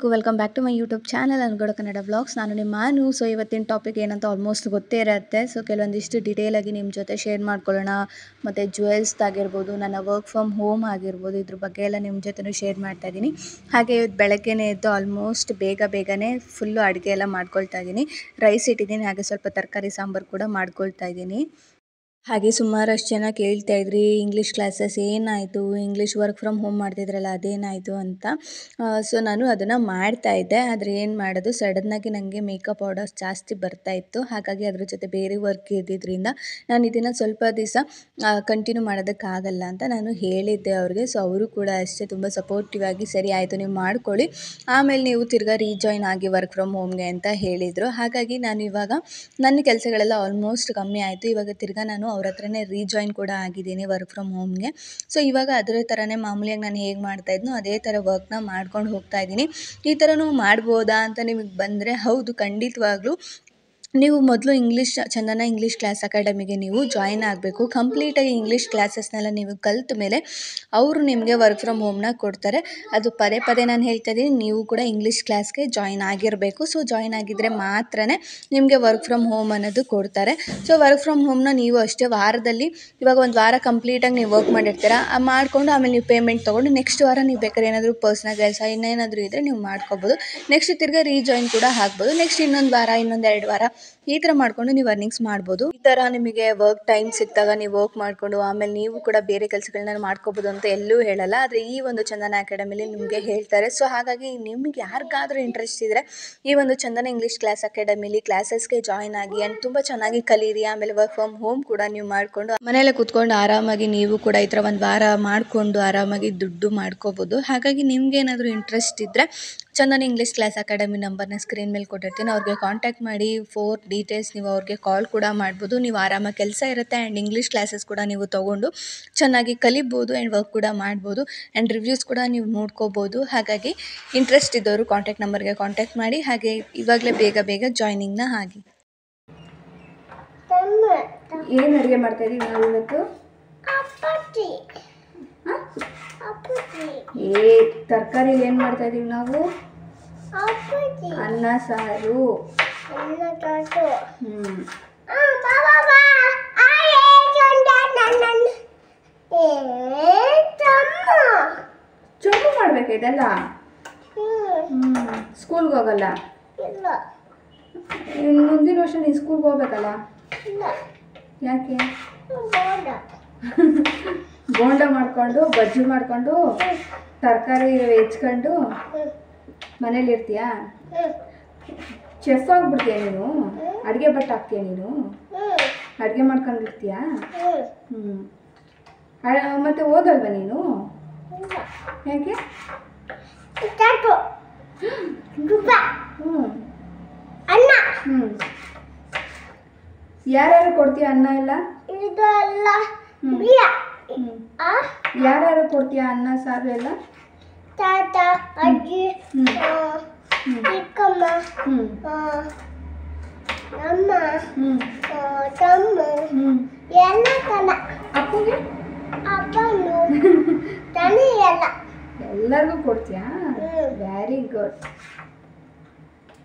ಎಲ್ಲರಿಗೂ welcome back to my YouTube channel ಅನ್ಗಡ Kannada vlogs. ನಾನು ನಿಮ್ಮ ಸೊ ಇವತ್ತಿನ ಟಾಪಿಕ್ ಏನಂತ ಆಲ್ಮೋಸ್ಟ್ ಗೊತ್ತೇ ಇರುತ್ತೆ. ಸೊ ಕೆಲವೊಂದಿಷ್ಟು ಡೀಟೇಲಾಗಿ ನಿಮ್ಮ ಜೊತೆ ಶೇರ್ ಮಾಡ್ಕೊಳ್ಳೋಣ. ಮತ್ತು ಜ್ಯುವೆಲ್ಸ್ದಾಗಿರ್ಬೋದು, ನನ್ನ ವರ್ಕ್ ಫ್ರಮ್ ಹೋಮ್ ಆಗಿರ್ಬೋದು, ಇದ್ರ ಬಗ್ಗೆ ಎಲ್ಲ ನಿಮ್ಮ ಜೊತೆ ಶೇರ್ ಮಾಡ್ತಾ ಇದ್ದೀನಿ. ಹಾಗೆ ಇವತ್ತು ಬೆಳಗ್ಗೆನೇ ಎದ್ದು ಆಲ್ಮೋಸ್ಟ್ ಬೇಗನೆ ಫುಲ್ಲು ಅಡುಗೆ ಎಲ್ಲ ಮಾಡ್ಕೊಳ್ತಾ ಇದ್ದೀನಿ. ರೈಸ್ ಇಟ್ಟಿದ್ದೀನಿ, ಹಾಗೆ ಸ್ವಲ್ಪ ತರಕಾರಿ ಸಾಂಬಾರು ಕೂಡ ಮಾಡ್ಕೊಳ್ತಾ ಇದ್ದೀನಿ. ಹಾಗೆ ಸುಮಾರಷ್ಟು ಜನ ಕೇಳ್ತಾ ಇದ್ರಿ ಇಂಗ್ಲೀಷ್ ಕ್ಲಾಸಸ್ ಏನಾಯಿತು, ಇಂಗ್ಲೀಷ್ ವರ್ಕ್ ಫ್ರಮ್ ಹೋಮ್ ಮಾಡ್ತಿದ್ರಲ್ಲ ಅದೇನಾಯಿತು ಅಂತ. ಸೊ ನಾನು ಅದನ್ನು ಮಾಡ್ತಾಯಿದ್ದೆ, ಆದರೆ ಏನು ಮಾಡೋದು, ಸಡನ್ನಾಗಿ ನನಗೆ ಮೇಕಪ್ ಆರ್ಡರ್ಸ್ ಜಾಸ್ತಿ ಬರ್ತಾಯಿತ್ತು. ಹಾಗಾಗಿ ಅದ್ರ ಜೊತೆ ಬೇರೆ ವರ್ಕ್ ಇದ್ದಿದ್ದರಿಂದ ನಾನು ಇದನ್ನು ಸ್ವಲ್ಪ ದಿವಸ ಕಂಟಿನ್ಯೂ ಮಾಡೋದಕ್ಕಾಗಲ್ಲ ಅಂತ ನಾನು ಹೇಳಿದ್ದೆ ಅವ್ರಿಗೆ. ಸೊ ಅವರು ಕೂಡ ಅಷ್ಟೇ ತುಂಬ ಸಪೋರ್ಟಿವ್ ಆಗಿ ಸರಿ ಆಯಿತು ನೀವು ಮಾಡ್ಕೊಳ್ಳಿ, ಆಮೇಲೆ ನೀವು ತಿರ್ಗಾ ರೀಜಾಯ್ನ್ ಆಗಿ ವರ್ಕ್ ಫ್ರಮ್ ಹೋಮ್ಗೆ ಅಂತ ಹೇಳಿದರು. ಹಾಗಾಗಿ ನಾನು ಇವಾಗ ನನ್ನ ಕೆಲಸಗಳೆಲ್ಲ ಆಲ್ಮೋಸ್ಟ್ ಕಮ್ಮಿ ಆಯಿತು. ಇವಾಗ ತಿರ್ಗಾ ನಾನು ಅವ್ರ ಹತ್ರನೇ ರೀಜಾಯ್ನ್ ಕೂಡ ಆಗಿದ್ದೀನಿ ವರ್ಕ್ ಫ್ರಮ್ ಹೋಮ್ಗೆ. ಸೊ ಇವಾಗ ಅದರ ಥರನೇ ಮಾಮೂಲಿಯಾಗಿ ನಾನು ಹೇಗೆ ಮಾಡ್ತಾಯಿದ್ನೋ ಅದೇ ಥರ ವರ್ಕ್ನ ಮಾಡ್ಕೊಂಡು ಹೋಗ್ತಾ ಇದ್ದೀನಿ. ಈ ಥರನೂ ಮಾಡ್ಬೋದಾ ಅಂತ ನಿಮಗೆ ಬಂದರೆ, ಹೌದು ಖಂಡಿತವಾಗ್ಲೂ ನೀವು ಮೊದಲು ಚಂದನ ಇಂಗ್ಲೀಷ್ ಕ್ಲಾಸ್ ಅಕಾಡೆಮಿಗೆ ನೀವು ಜಾಯಿನ್ ಆಗಬೇಕು. ಕಂಪ್ಲೀಟಾಗಿ ಇಂಗ್ಲೀಷ್ ಕ್ಲಾಸಸ್ನೆಲ್ಲ ನೀವು ಕಲಿತ ಮೇಲೆ ಅವರು ನಿಮಗೆ ವರ್ಕ್ ಫ್ರಮ್ ಹೋಮ್ನ ಕೊಡ್ತಾರೆ. ಅದು ಪದೇ ನಾನು ಹೇಳ್ತಾ ಇದ್ದೀನಿ, ನೀವು ಕೂಡ ಇಂಗ್ಲೀಷ್ ಕ್ಲಾಸ್ಗೆ ಜಾಯಿನ್ ಆಗಿರಬೇಕು. ಸೊ ಜಾಯಿನ್ ಆಗಿದ್ದರೆ ಮಾತ್ರ ನಿಮಗೆ ವರ್ಕ್ ಫ್ರಮ್ ಹೋಮ್ ಅನ್ನೋದು ಕೊಡ್ತಾರೆ. ಸೊ ವರ್ಕ್ ಫ್ರಮ್ ಹೋಮ್ನ ನೀವು ಅಷ್ಟೇ ವಾರದಲ್ಲಿ ಇವಾಗ ಒಂದು ವಾರ ಕಂಪ್ಲೀಟಾಗಿ ನೀವು ವರ್ಕ್ ಮಾಡಿರ್ತೀರ, ಮಾಡಿಕೊಂಡು ಆಮೇಲೆ ನೀವು ಪೇಮೆಂಟ್ ತೊಗೊಂಡು ನೆಕ್ಸ್ಟ್ ವಾರ ನೀವು ಬೇಕಾದ್ರೆ ಏನಾದರೂ ಪರ್ಸ್ನಲ್ ಕೆಲಸ ಇನ್ನೇನಾದರೂ ಇದ್ದರೆ ನೀವು ಮಾಡ್ಕೋಬೋದು. ನೆಕ್ಸ್ಟ್ ತಿರ್ಗಾ ರೀಜಾಯಿನ್ ಕೂಡ ಆಗ್ಬೋದು. ನೆಕ್ಸ್ಟ್ ಇನ್ನೊಂದು ವಾರ, ಇನ್ನೊಂದು 2 ವಾರ ಈ ಥರ ಮಾಡಿಕೊಂಡು ನೀವು ಅರ್ನಿಂಗ್ಸ್ ಮಾಡ್ಬೋದು. ಈ ಥರ ನಿಮಗೆ ವರ್ಕ್ ಟೈಮ್ ಸಿಕ್ಕಿದಾಗ ನೀವು ವರ್ಕ್ ಮಾಡಿಕೊಂಡು ಆಮೇಲೆ ನೀವು ಕೂಡ ಬೇರೆ ಕೆಲಸಗಳನ್ನ ಮಾಡ್ಕೋಬೋದು ಅಂತ ಎಲ್ಲೂ ಹೇಳಲ್ಲ. ಆದರೆ ಈ ಒಂದು ಚಂದನ ಅಕಾಡೆಮಿಲಿ ನಿಮಗೆ ಹೇಳ್ತಾರೆ. ಸೊ ಹಾಗಾಗಿ ನಿಮಗೆ ಯಾರಿಗಾದರೂ ಇಂಟ್ರೆಸ್ಟ್ ಇದ್ದರೆ ಈ ಒಂದು ಚಂದನ ಇಂಗ್ಲೀಷ್ ಕ್ಲಾಸ್ ಅಕಾಡೆಮಿಲಿ ಕ್ಲಾಸಸ್ಗೆ ಜಾಯಿನ್ ಆಗಿ ಆ್ಯಂಡ್ ತುಂಬ ಚೆನ್ನಾಗಿ ಕಲೀರಿ. ಆಮೇಲೆ ವರ್ಕ್ ಫ್ರಮ್ ಹೋಮ್ ಕೂಡ ನೀವು ಮಾಡಿಕೊಂಡು ಮನೆಯಲ್ಲೇ ಕೂತ್ಕೊಂಡು ಆರಾಮಾಗಿ ನೀವು ಕೂಡ ಈ ಥರ ಒಂದು ವಾರ ಮಾಡಿಕೊಂಡು ಆರಾಮಾಗಿ ದುಡ್ಡು ಮಾಡ್ಕೋಬೋದು. ಹಾಗಾಗಿ ನಿಮ್ಗೆ ಏನಾದರೂ ಇಂಟ್ರೆಸ್ಟ್ ಇದ್ದರೆ ಚಂದನ ಇಂಗ್ಲೀಷ್ ಕ್ಲಾಸ್ ಅಕಾಡೆಮಿ ನಂಬರ್ನ ಸ್ಕ್ರೀನ್ ಮೇಲೆ ಕೊಟ್ಟಿರ್ತೀನಿ, ಅವ್ರಿಗೆ ಕಾಂಟ್ಯಾಕ್ಟ್ ಮಾಡಿ ಫೋರ್ ಡೀಟೇಲ್ಸ್ ನೀವು ಅವ್ರಿಗೆ ಕಾಲ್ ಕೂಡ ಮಾಡ್ಬೋದು. ನೀವು ಆರಾಮಾಗಿ ಕೆಲಸ ಇರುತ್ತೆ ಆ್ಯಂಡ್ ಇಂಗ್ಲೀಷ್ ಕ್ಲಾಸಸ್ ಕೂಡ ನೀವು ತೊಗೊಂಡು ಚೆನ್ನಾಗಿ ಕಲಿಬೋದು ಆ್ಯಂಡ್ ವರ್ಕ್ ಕೂಡ ಮಾಡ್ಬೋದು ಆ್ಯಂಡ್ ರಿವ್ಯೂಸ್ ಕೂಡ ನೀವು ನೋಡ್ಕೋಬೋದು. ಹಾಗಾಗಿ ಇಂಟ್ರೆಸ್ಟ್ ಇದ್ದವರು ಕಾಂಟ್ಯಾಕ್ಟ್ ನಂಬರ್ಗೆ ಕಾಂಟ್ಯಾಕ್ಟ್ ಮಾಡಿ. ಹಾಗೆ ಇವಾಗಲೇ ಬೇಗ ಜಾಯ್ನಿಂಗ್ನ ಆಗಿ. ಏನು ಅಡುಗೆ ಮಾಡ್ತಾಯಿದ್ದೀವಿ ನಾವು ಇವತ್ತು? ತರಕಾರಿಲಿ ಏನು ಮಾಡ್ತಾಯಿದ್ದೀವಿ ನಾವು? ಅನ್ನ ಸಾರು. ಚೊಂಬು ಮಾಡ್ಬೇಕಾ ಇದೆಲ್ಲ? ಸ್ಕೂಲ್ಗೆ ಹೋಗಲ್ಲ? ಮುಂದಿನ ವರ್ಷ ನೀನು ಸ್ಕೂಲ್ಗೆ ಹೋಗ್ಬೇಕಲ್ಲ? ಯಾಕೆ? ಬೋಂಡ ಮಾಡಿಕೊಂಡು ಬಜ್ಜಿ ಮಾಡಿಕೊಂಡು ತರಕಾರಿ ಹೆಚ್ಕೊಂಡು ಮನೇಲಿ ಇರ್ತೀಯಾ? ಚೆಫ್ ಆಗಿಬಿಡ್ತೀಯ ನೀನು? ಅಡುಗೆ ಭಟ್ ಆಗ್ತೀಯ ನೀನು? ಅಡುಗೆ ಮಾಡ್ಕೊಂಡಿರ್ತೀಯಾ? ಮತ್ತೆ ಓದಲ್ವ ನೀನು? ಯಾಕೆ? ಯಾರ್ಯಾರು ಕೊಡ್ತೀಯ ಅನ್ನ ಎಲ್ಲ? ಯಾರ್ಯಾರು ಕೊಡ್ತೀಯ ಅನ್ನ ಸಾರು ಎಲ್ಲ? ತಾತ, ಅಜ್ಜಿ, ಚಿಕ್ಕಮ್ಮ, ಅಮ್ಮ, ತಮ್ಮ ಎಲ್ಲ ತನ. ಅಪ್ಪಗೆ? ಅಪ್ಪನು ತನಿ ಎಲ್ಲ ಎಲ್ಲರಿಗೂ ಕೊಡ್ತೀಯಾ? Very good.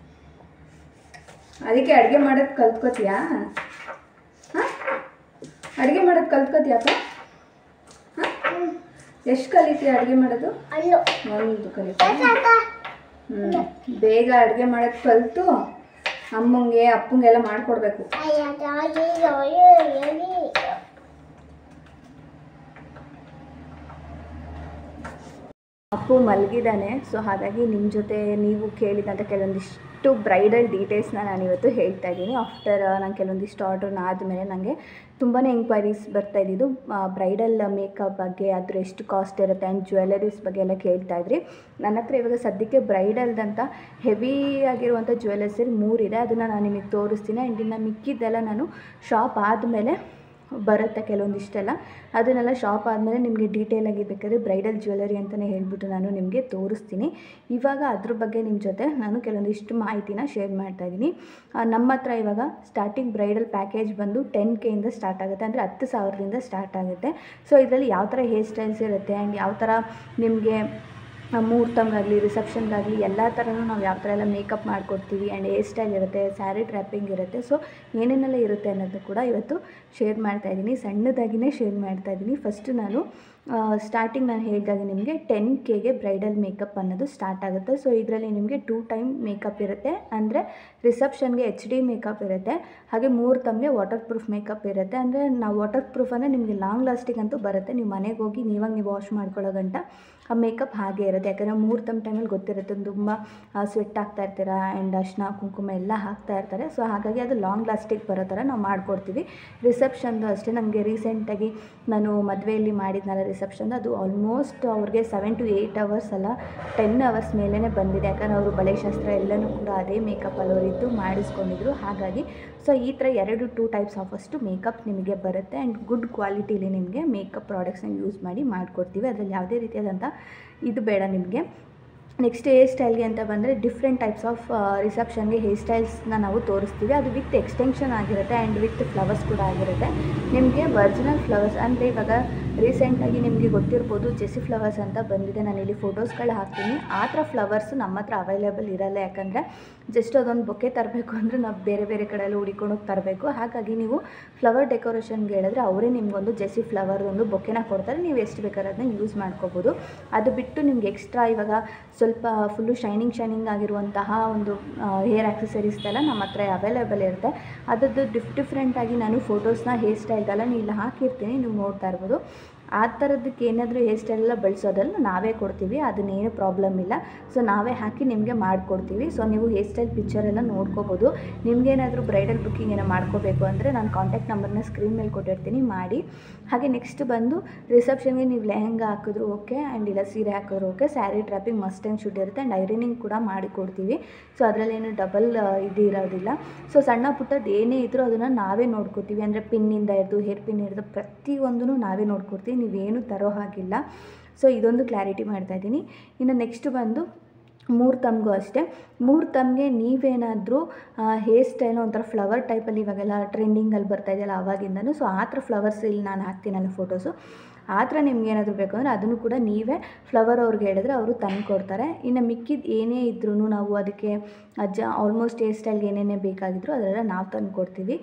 ಅದಕ್ಕೆ ಅಡುಗೆ ಮಾಡೋದು ಕಲ್ತ್ಕೋತೀಯಾ? ಅಡುಗೆ ಮಾಡೋದು ಕಲ್ತ್ಕೋತೀಯಪ್ಪ? ಎಷ್ಟು ಕಲಿತೀಯ ಅಡುಗೆ ಮಾಡೋದು? ಒಂದು ಕಲಿತೀಯ? ಬೇಗ ಅಡುಗೆ ಮಾಡೋದು ಕಲಿತು ಅಮ್ಮಂಗೆ ಅಪ್ಪಂಗೆಲ್ಲ ಮಾಡಿಕೊಡ್ಬೇಕು. ಅಪ್ಪು ಮಲಗಿದ್ದಾನೆ. ಸೊ ಹಾಗಾಗಿ ನಿಮ್ಮ ಜೊತೆ ನೀವು ಕೇಳಿದಂಥ ಕೆಲವೊಂದಿಷ್ಟು ಬ್ರೈಡಲ್ ಡೀಟೇಲ್ಸ್ನ ನಾನಿವತ್ತು ಹೇಳ್ತಾ ಇದ್ದೀನಿ. ಆಫ್ಟರ್ ನಾನು ಕೆಲವೊಂದಿಷ್ಟು ಆರ್ಡ್ರನ್ನ ಆದಮೇಲೆ ನನಗೆ ತುಂಬಾ ಎಂಕ್ವೈರೀಸ್ ಬರ್ತಾಯಿದ್ದು ಬ್ರೈಡಲ್ ಮೇಕಪ್ ಬಗ್ಗೆ, ಅದ್ರ ಎಷ್ಟು ಕಾಸ್ಟ್ ಇರುತ್ತೆ ಆ್ಯಂಡ್ ಜ್ಯುವೆಲರೀಸ್ ಬಗ್ಗೆ ಎಲ್ಲ ಕೇಳ್ತಾಯಿದ್ರಿ. ನನ್ನ ಹತ್ರ ಇವಾಗ ಸದ್ಯಕ್ಕೆ ಬ್ರೈಡಲ್ದಂಥ ಹೆವಿ ಆಗಿರುವಂಥ ಜ್ಯುವೆಲರ್ಸ್ 3 ಇದೆ. ಅದನ್ನು ನಾನು ನಿಮಗೆ ತೋರಿಸ್ತೀನಿ. ಆ್ಯಂಡ್ ಇನ್ನು ಮಿಕ್ಕಿದ್ದೆಲ್ಲ ನಾನು ಶಾಪ್ ಆದಮೇಲೆ ಬರುತ್ತೆ ಕೆಲವೊಂದಿಷ್ಟೆಲ್ಲ, ಅದನ್ನೆಲ್ಲ ಶಾಪ್ ಆದಮೇಲೆ ನಿಮಗೆ ಡೀಟೇಲಾಗಿ ಬೇಕಾದರೆ ಬ್ರೈಡಲ್ ಜ್ಯುವೆಲರಿ ಅಂತಲೇ ಹೇಳಿಬಿಟ್ಟು ನಾನು ನಿಮಗೆ ತೋರಿಸ್ತೀನಿ. ಇವಾಗ ಅದ್ರ ಬಗ್ಗೆ ನಿಮ್ಮ ಜೊತೆ ನಾನು ಕೆಲವೊಂದಿಷ್ಟು ಮಾಹಿತಿನ ಶೇರ್ ಮಾಡ್ತಾಯಿದ್ದೀನಿ. ನಮ್ಮ ಹತ್ರ ಇವಾಗ ಸ್ಟಾರ್ಟಿಂಗ್ ಬ್ರೈಡಲ್ ಪ್ಯಾಕೇಜ್ ಬಂದು 10K ಇಂದ ಸ್ಟಾರ್ಟ್ ಆಗುತ್ತೆ, ಅಂದರೆ 10,000ದಿಂದ ಸ್ಟಾರ್ಟ್ ಆಗುತ್ತೆ. ಸೊ ಇದರಲ್ಲಿ ಯಾವ ಥರ ಹೇರ್ ಸ್ಟೈಲ್ಸ್ ಇರುತ್ತೆ ಆ್ಯಂಡ್ ಯಾವ ಥರ ನಿಮಗೆ ಮುಹೂರ್ತಂಗಾಗಲಿ ರಿಸೆಪ್ಷನ್ಗಾಗಲಿ ಎಲ್ಲ ಥರನೂ ನಾವು ಯಾವ ಥರ ಎಲ್ಲ ಮೇಕಪ್ ಮಾಡಿಕೊಡ್ತೀವಿ ಆ್ಯಂಡ್ ಹೇರ್ ಸ್ಟೈಲ್ ಇರುತ್ತೆ, ಸ್ಯಾರಿ ಟ್ರ್ಯಾಪಿಂಗ್ ಇರುತ್ತೆ. ಸೊ ಏನೇನೆಲ್ಲ ಇರುತ್ತೆ ಅನ್ನೋದು ಕೂಡ ಇವತ್ತು ಶೇರ್ ಮಾಡ್ತಾಯಿದ್ದೀನಿ, ಸಣ್ಣದಾಗಿಯೇ ಶೇರ್ ಮಾಡ್ತಾಯಿದ್ದೀನಿ. ಫಸ್ಟು ನಾನು ಸ್ಟಾರ್ಟಿಂಗ್ ನಾನು ಹೇಳಿದಾಗೆ ನಿಮಗೆ 10Kಗೆ ಬ್ರೈಡಲ್ ಮೇಕಪ್ ಅನ್ನೋದು ಸ್ಟಾರ್ಟ್ ಆಗುತ್ತೆ. ಸೊ ಇದರಲ್ಲಿ ನಿಮಗೆ 2 ಟೈಮ್ ಮೇಕಪ್ ಇರುತ್ತೆ, ಅಂದರೆ ರಿಸೆಪ್ಷನ್ಗೆ HD ಮೇಕಪ್ ಇರುತ್ತೆ, ಹಾಗೆ ಮುಹೂರ್ತಂಗೆ ವಾಟರ್ ಪ್ರೂಫ್ ಮೇಕಪ್ ಇರುತ್ತೆ. ಅಂದರೆ ನಾವು ವಾಟರ್ ಪ್ರೂಫ್ ಅಂದರೆ ನಿಮಗೆ ಲಾಂಗ್ ಲಾಸ್ಟಿಂಗ್ ಅಂತೂ ಬರುತ್ತೆ, ನೀವು ಮನೆಗೆ ಹೋಗಿ ನೀವು ವಾಶ್ ಮಾಡ್ಕೊಳ್ಳೋ ಗಂಟ ಆ ಮೇಕಪ್ ಹಾಗೆ ಇರುತ್ತೆ. ಯಾಕಂದರೆ ಮುಹೂರ್ತಮ್ ಟೈಮಲ್ಲಿ ಗೊತ್ತಿರುತ್ತೆ ತುಂಬ ಸ್ವೆಟ್ ಆಗ್ತಾ ಇರ್ತೀರ ಆ್ಯಂಡ್ ಅರಿಶಿನ ಕುಂಕುಮ ಎಲ್ಲ ಹಾಕ್ತಾ ಇರ್ತಾರೆ. ಸೊ ಹಾಗಾಗಿ ಅದು ಲಾಂಗ್ ಲಾಸ್ಟಿಗೆ ಬರೋ ಥರ ನಾವು ಮಾಡಿಕೊಡ್ತೀವಿ. ರಿಸೆಪ್ಷನ್ದು ಅಷ್ಟೇ, ನಮಗೆ ರೀಸೆಂಟಾಗಿ ನಾನು ಮದುವೆಯಲ್ಲಿ ಮಾಡಿದ್ನಲ್ಲ ರಿಸೆಪ್ಷನ್ದು, ಅದು ಆಲ್ಮೋಸ್ಟ್ ಅವ್ರಿಗೆ 7 to 8 ಅವರ್ಸ್ ಅಲ್ಲ 10 ಅವರ್ಸ್ ಮೇಲೇ ಬಂದಿದೆ. ಯಾಕಂದರೆ ಅವರು ಬಳೆ ಶಾಸ್ತ್ರ ಎಲ್ಲನೂ ಕೂಡ ಅದೇ ಮೇಕಪ್ಪಲ್ಲಿ ಅವರಿದ್ದು ಮಾಡಿಸ್ಕೊಂಡಿದ್ರು. ಹಾಗಾಗಿ ಸೊ ಈ ಥರ 2 ಟೈಪ್ಸ್ ಆಫ್ ಅಷ್ಟು ಮೇಕಪ್ ನಿಮಗೆ ಬರುತ್ತೆ ಆ್ಯಂಡ್ ಗುಡ್ ಕ್ವಾಲಿಟಿಲಿ ನಿಮಗೆ ಮೇಕಪ್ ಪ್ರಾಡಕ್ಟ್ಸ್ನ ಯೂಸ್ ಮಾಡಿ ಮಾಡಿಕೊಡ್ತೀವಿ. ಅದರಲ್ಲಿ ಯಾವುದೇ ರೀತಿಯಾದಂಥ ಇದು ಬೇಡ ನಿಮಗೆ. ನೆಕ್ಸ್ಟ್ ಹೇರ್ ಸ್ಟೈಲ್ಗೆ ಅಂತ ಬಂದರೆ ಡಿಫ್ರೆಂಟ್ ಟೈಪ್ಸ್ ಆಫ್ ರಿಸೆಪ್ಷನ್ಗೆ ಹೇರ್ ಸ್ಟೈಲ್ಸ್ನ ನಾವು ತೋರಿಸ್ತೀವಿ. ಅದು ವಿತ್ ಎಕ್ಸ್ಟೆನ್ಷನ್ ಆಗಿರುತ್ತೆ ಆ್ಯಂಡ್ ವಿತ್ ಫ್ಲವರ್ಸ್ ಕೂಡ ಆಗಿರುತ್ತೆ. ನಿಮಗೆ ಒರಿಜಿನಲ್ ಫ್ಲವರ್ಸ್ ಅಂದರೆ ಇವಾಗ ರೀಸೆಂಟಾಗಿ ನಿಮಗೆ ಗೊತ್ತಿರ್ಬೋದು ಜೆಸಿ ಫ್ಲವರ್ಸ್ ಅಂತ ಬಂದಿದೆ, ನಾನು ಇಲ್ಲಿ ಫೋಟೋಸ್ಗಳು ಹಾಕ್ತೀನಿ. ಆ ಥರ ಫ್ಲವರ್ಸು ನಮ್ಮ ಹತ್ರ ಅವೈಲೇಬಲ್ ಇರಲ್ಲ, ಯಾಕಂದರೆ ಜಸ್ಟ್ ಅದೊಂದು ಬೊಕ್ಕೆ ತರಬೇಕು ಅಂದರೆ ನಾವು ಬೇರೆ ಬೇರೆ ಕಡೆಯಲ್ಲಿ ಹುಡಿಕೊಂಡೋಗಿ ತರಬೇಕು. ಹಾಗಾಗಿ ನೀವು ಫ್ಲವರ್ ಡೆಕೋರೇಷನ್ಗೆ ಹೇಳಿದ್ರೆ ಅವರೇ ನಿಮಗೊಂದು ಜೆಸಿ ಫ್ಲವರ್ ಒಂದು ಬೊಕ್ಕೆನ ಕೊಡ್ತಾರೆ, ನೀವು ಎಷ್ಟು ಬೇಕಾದ್ರೆ ಅದನ್ನ ಯೂಸ್ ಮಾಡ್ಕೋಬೋದು. ಅದು ಬಿಟ್ಟು ನಿಮ್ಗೆ ಎಕ್ಸ್ಟ್ರಾ ಇವಾಗ ಸ್ವಲ್ಪ ಫುಲ್ಲು ಶೈನಿಂಗ್ ಆಗಿರುವಂತಹ ಒಂದು ಹೇರ್ ಆಕ್ಸೆಸರೀಸ್ದೆಲ್ಲ ನಮ್ಮ ಹತ್ರ ಅವೈಲೇಬಲ್ ಇರುತ್ತೆ. ಅದರದ್ದು ಡಿಫ್ರೆಂಟಾಗಿ ನಾನು ಫೋಟೋಸ್ನ ಹೇರ್ ಸ್ಟೈಲ್ಗೆಲ್ಲ ಇಲ್ಲಿ ಹಾಕಿರ್ತೀನಿ, ನೀವು ನೋಡ್ತಾ ಇರ್ಬೋದು. ಆ ಥರದಕ್ಕೆ ಏನಾದರೂ ಹೇರ್ ಸ್ಟೈಲೆಲ್ಲ ಬಳಸೋದಲ್ಲ ನಾವೇ ಕೊಡ್ತೀವಿ, ಅದನ್ನೇನು ಪ್ರಾಬ್ಲಮ್ ಇಲ್ಲ. ಸೊ ನಾವೇ ಹಾಕಿ ನಿಮಗೆ ಮಾಡಿಕೊಡ್ತೀವಿ. ಸೊ ನೀವು ಹೇರ್ ಸ್ಟೈಲ್ ಪಿಕ್ಚರೆಲ್ಲ ನೋಡ್ಕೋಬೋದು. ನಿಮಗೇನಾದರೂ ಬ್ರೈಡಲ್ ಬುಕ್ಕಿಂಗ್ ಏನೋ ಮಾಡ್ಕೋಬೇಕು ಅಂದರೆ ನಾನು ಕಾಂಟ್ಯಾಕ್ಟ್ ನಂಬರ್ನ ಸ್ಕ್ರೀನ್ ಮೇಲೆ ಕೊಟ್ಟಿರ್ತೀನಿ, ಮಾಡಿ. ಹಾಗೆ ನೆಕ್ಸ್ಟ್ ಬಂದು ರಿಸೆಪ್ಷನ್ಗೆ ನೀವು ಲೆಹಂಗಾ ಹಾಕಿದ್ರು ಓಕೆ ಆ್ಯಂಡ್ ಇಲ್ಲ ಸೀರೆ ಹಾಕಿದ್ರು okay, sari trapping must and should ಇರುತ್ತೆ ಆ್ಯಂಡ್ ಐರನಿಂಗ್ ಕೂಡ ಮಾಡಿಕೊಡ್ತೀವಿ. ಸೊ ಅದರಲ್ಲೇನು ಡಬಲ್ ಇದು ಇರೋದಿಲ್ಲ. ಸೊ ಸಣ್ಣ ಪುಟ್ಟದ್ದು ಏನೇ ಇದ್ದರೂ ಅದನ್ನು ನಾವೇ ನೋಡ್ಕೋತೀವಿ, ಅಂದರೆ ಪಿನ್ನಿಂದ ಹಿಡಿದು ಹೇರ್ ಪಿನ್ ಹಿಡಿದು ಪ್ರತಿಯೊಂದೂ ನಾವೇ ನೋಡ್ಕೊಡ್ತೀವಿ, ನೀವೇನು ತರೋ ಹಾಗಿಲ್ಲ. ಸೊ ಇದೊಂದು ಕ್ಲಾರಿಟಿ ಮಾಡ್ತಾಯಿದ್ದೀನಿ. ಇನ್ನು ನೆಕ್ಸ್ಟ್ ಬಂದು ಮುಹೂರ್ತಮ್ಗೂ ಅಷ್ಟೇ. ಮುಹೂರ್ತಮ್ಗೆ ನೀವೇನಾದರೂ ಹೇರ್ ಸ್ಟೈಲು ಒಂಥರ ಫ್ಲವರ್ ಟೈಪಲ್ಲಿ ಇವಾಗೆಲ್ಲ ಟ್ರೆಂಡಿಂಗಲ್ಲಿ ಬರ್ತಾಯಿದೆಯಲ್ಲ ಆವಾಗಿಂದನೂ, ಸೊ ಆ ಥರ ಫ್ಲವರ್ಸ್ ಇಲ್ಲಿ ನಾನು ಹಾಕ್ತೀನಲ್ಲ ಫೋಟೋಸು, ಆ ಥರ ನಿಮ್ಗೇನಾದರೂ ಬೇಕು ಅಂದರೆ ಅದನ್ನು ಕೂಡ ನೀವೇ ಫ್ಲವರ್ ಅವ್ರಿಗೆ ಹೇಳಿದ್ರೆ ಅವರು ತಂದು ಕೊಡ್ತಾರೆ. ಇನ್ನು ಮಿಕ್ಕಿದ ಏನೇ ಇದ್ರೂ ನಾವು ಅದಕ್ಕೆ ಆಲ್ಮೋಸ್ಟ್ ಹೇರ್ ಸ್ಟೈಲ್ಗೆ ಏನೇನೇ ಬೇಕಾಗಿದ್ರು ಅದೆಲ್ಲ ನಾವು ತಂದು ಕೊಡ್ತೀವಿ.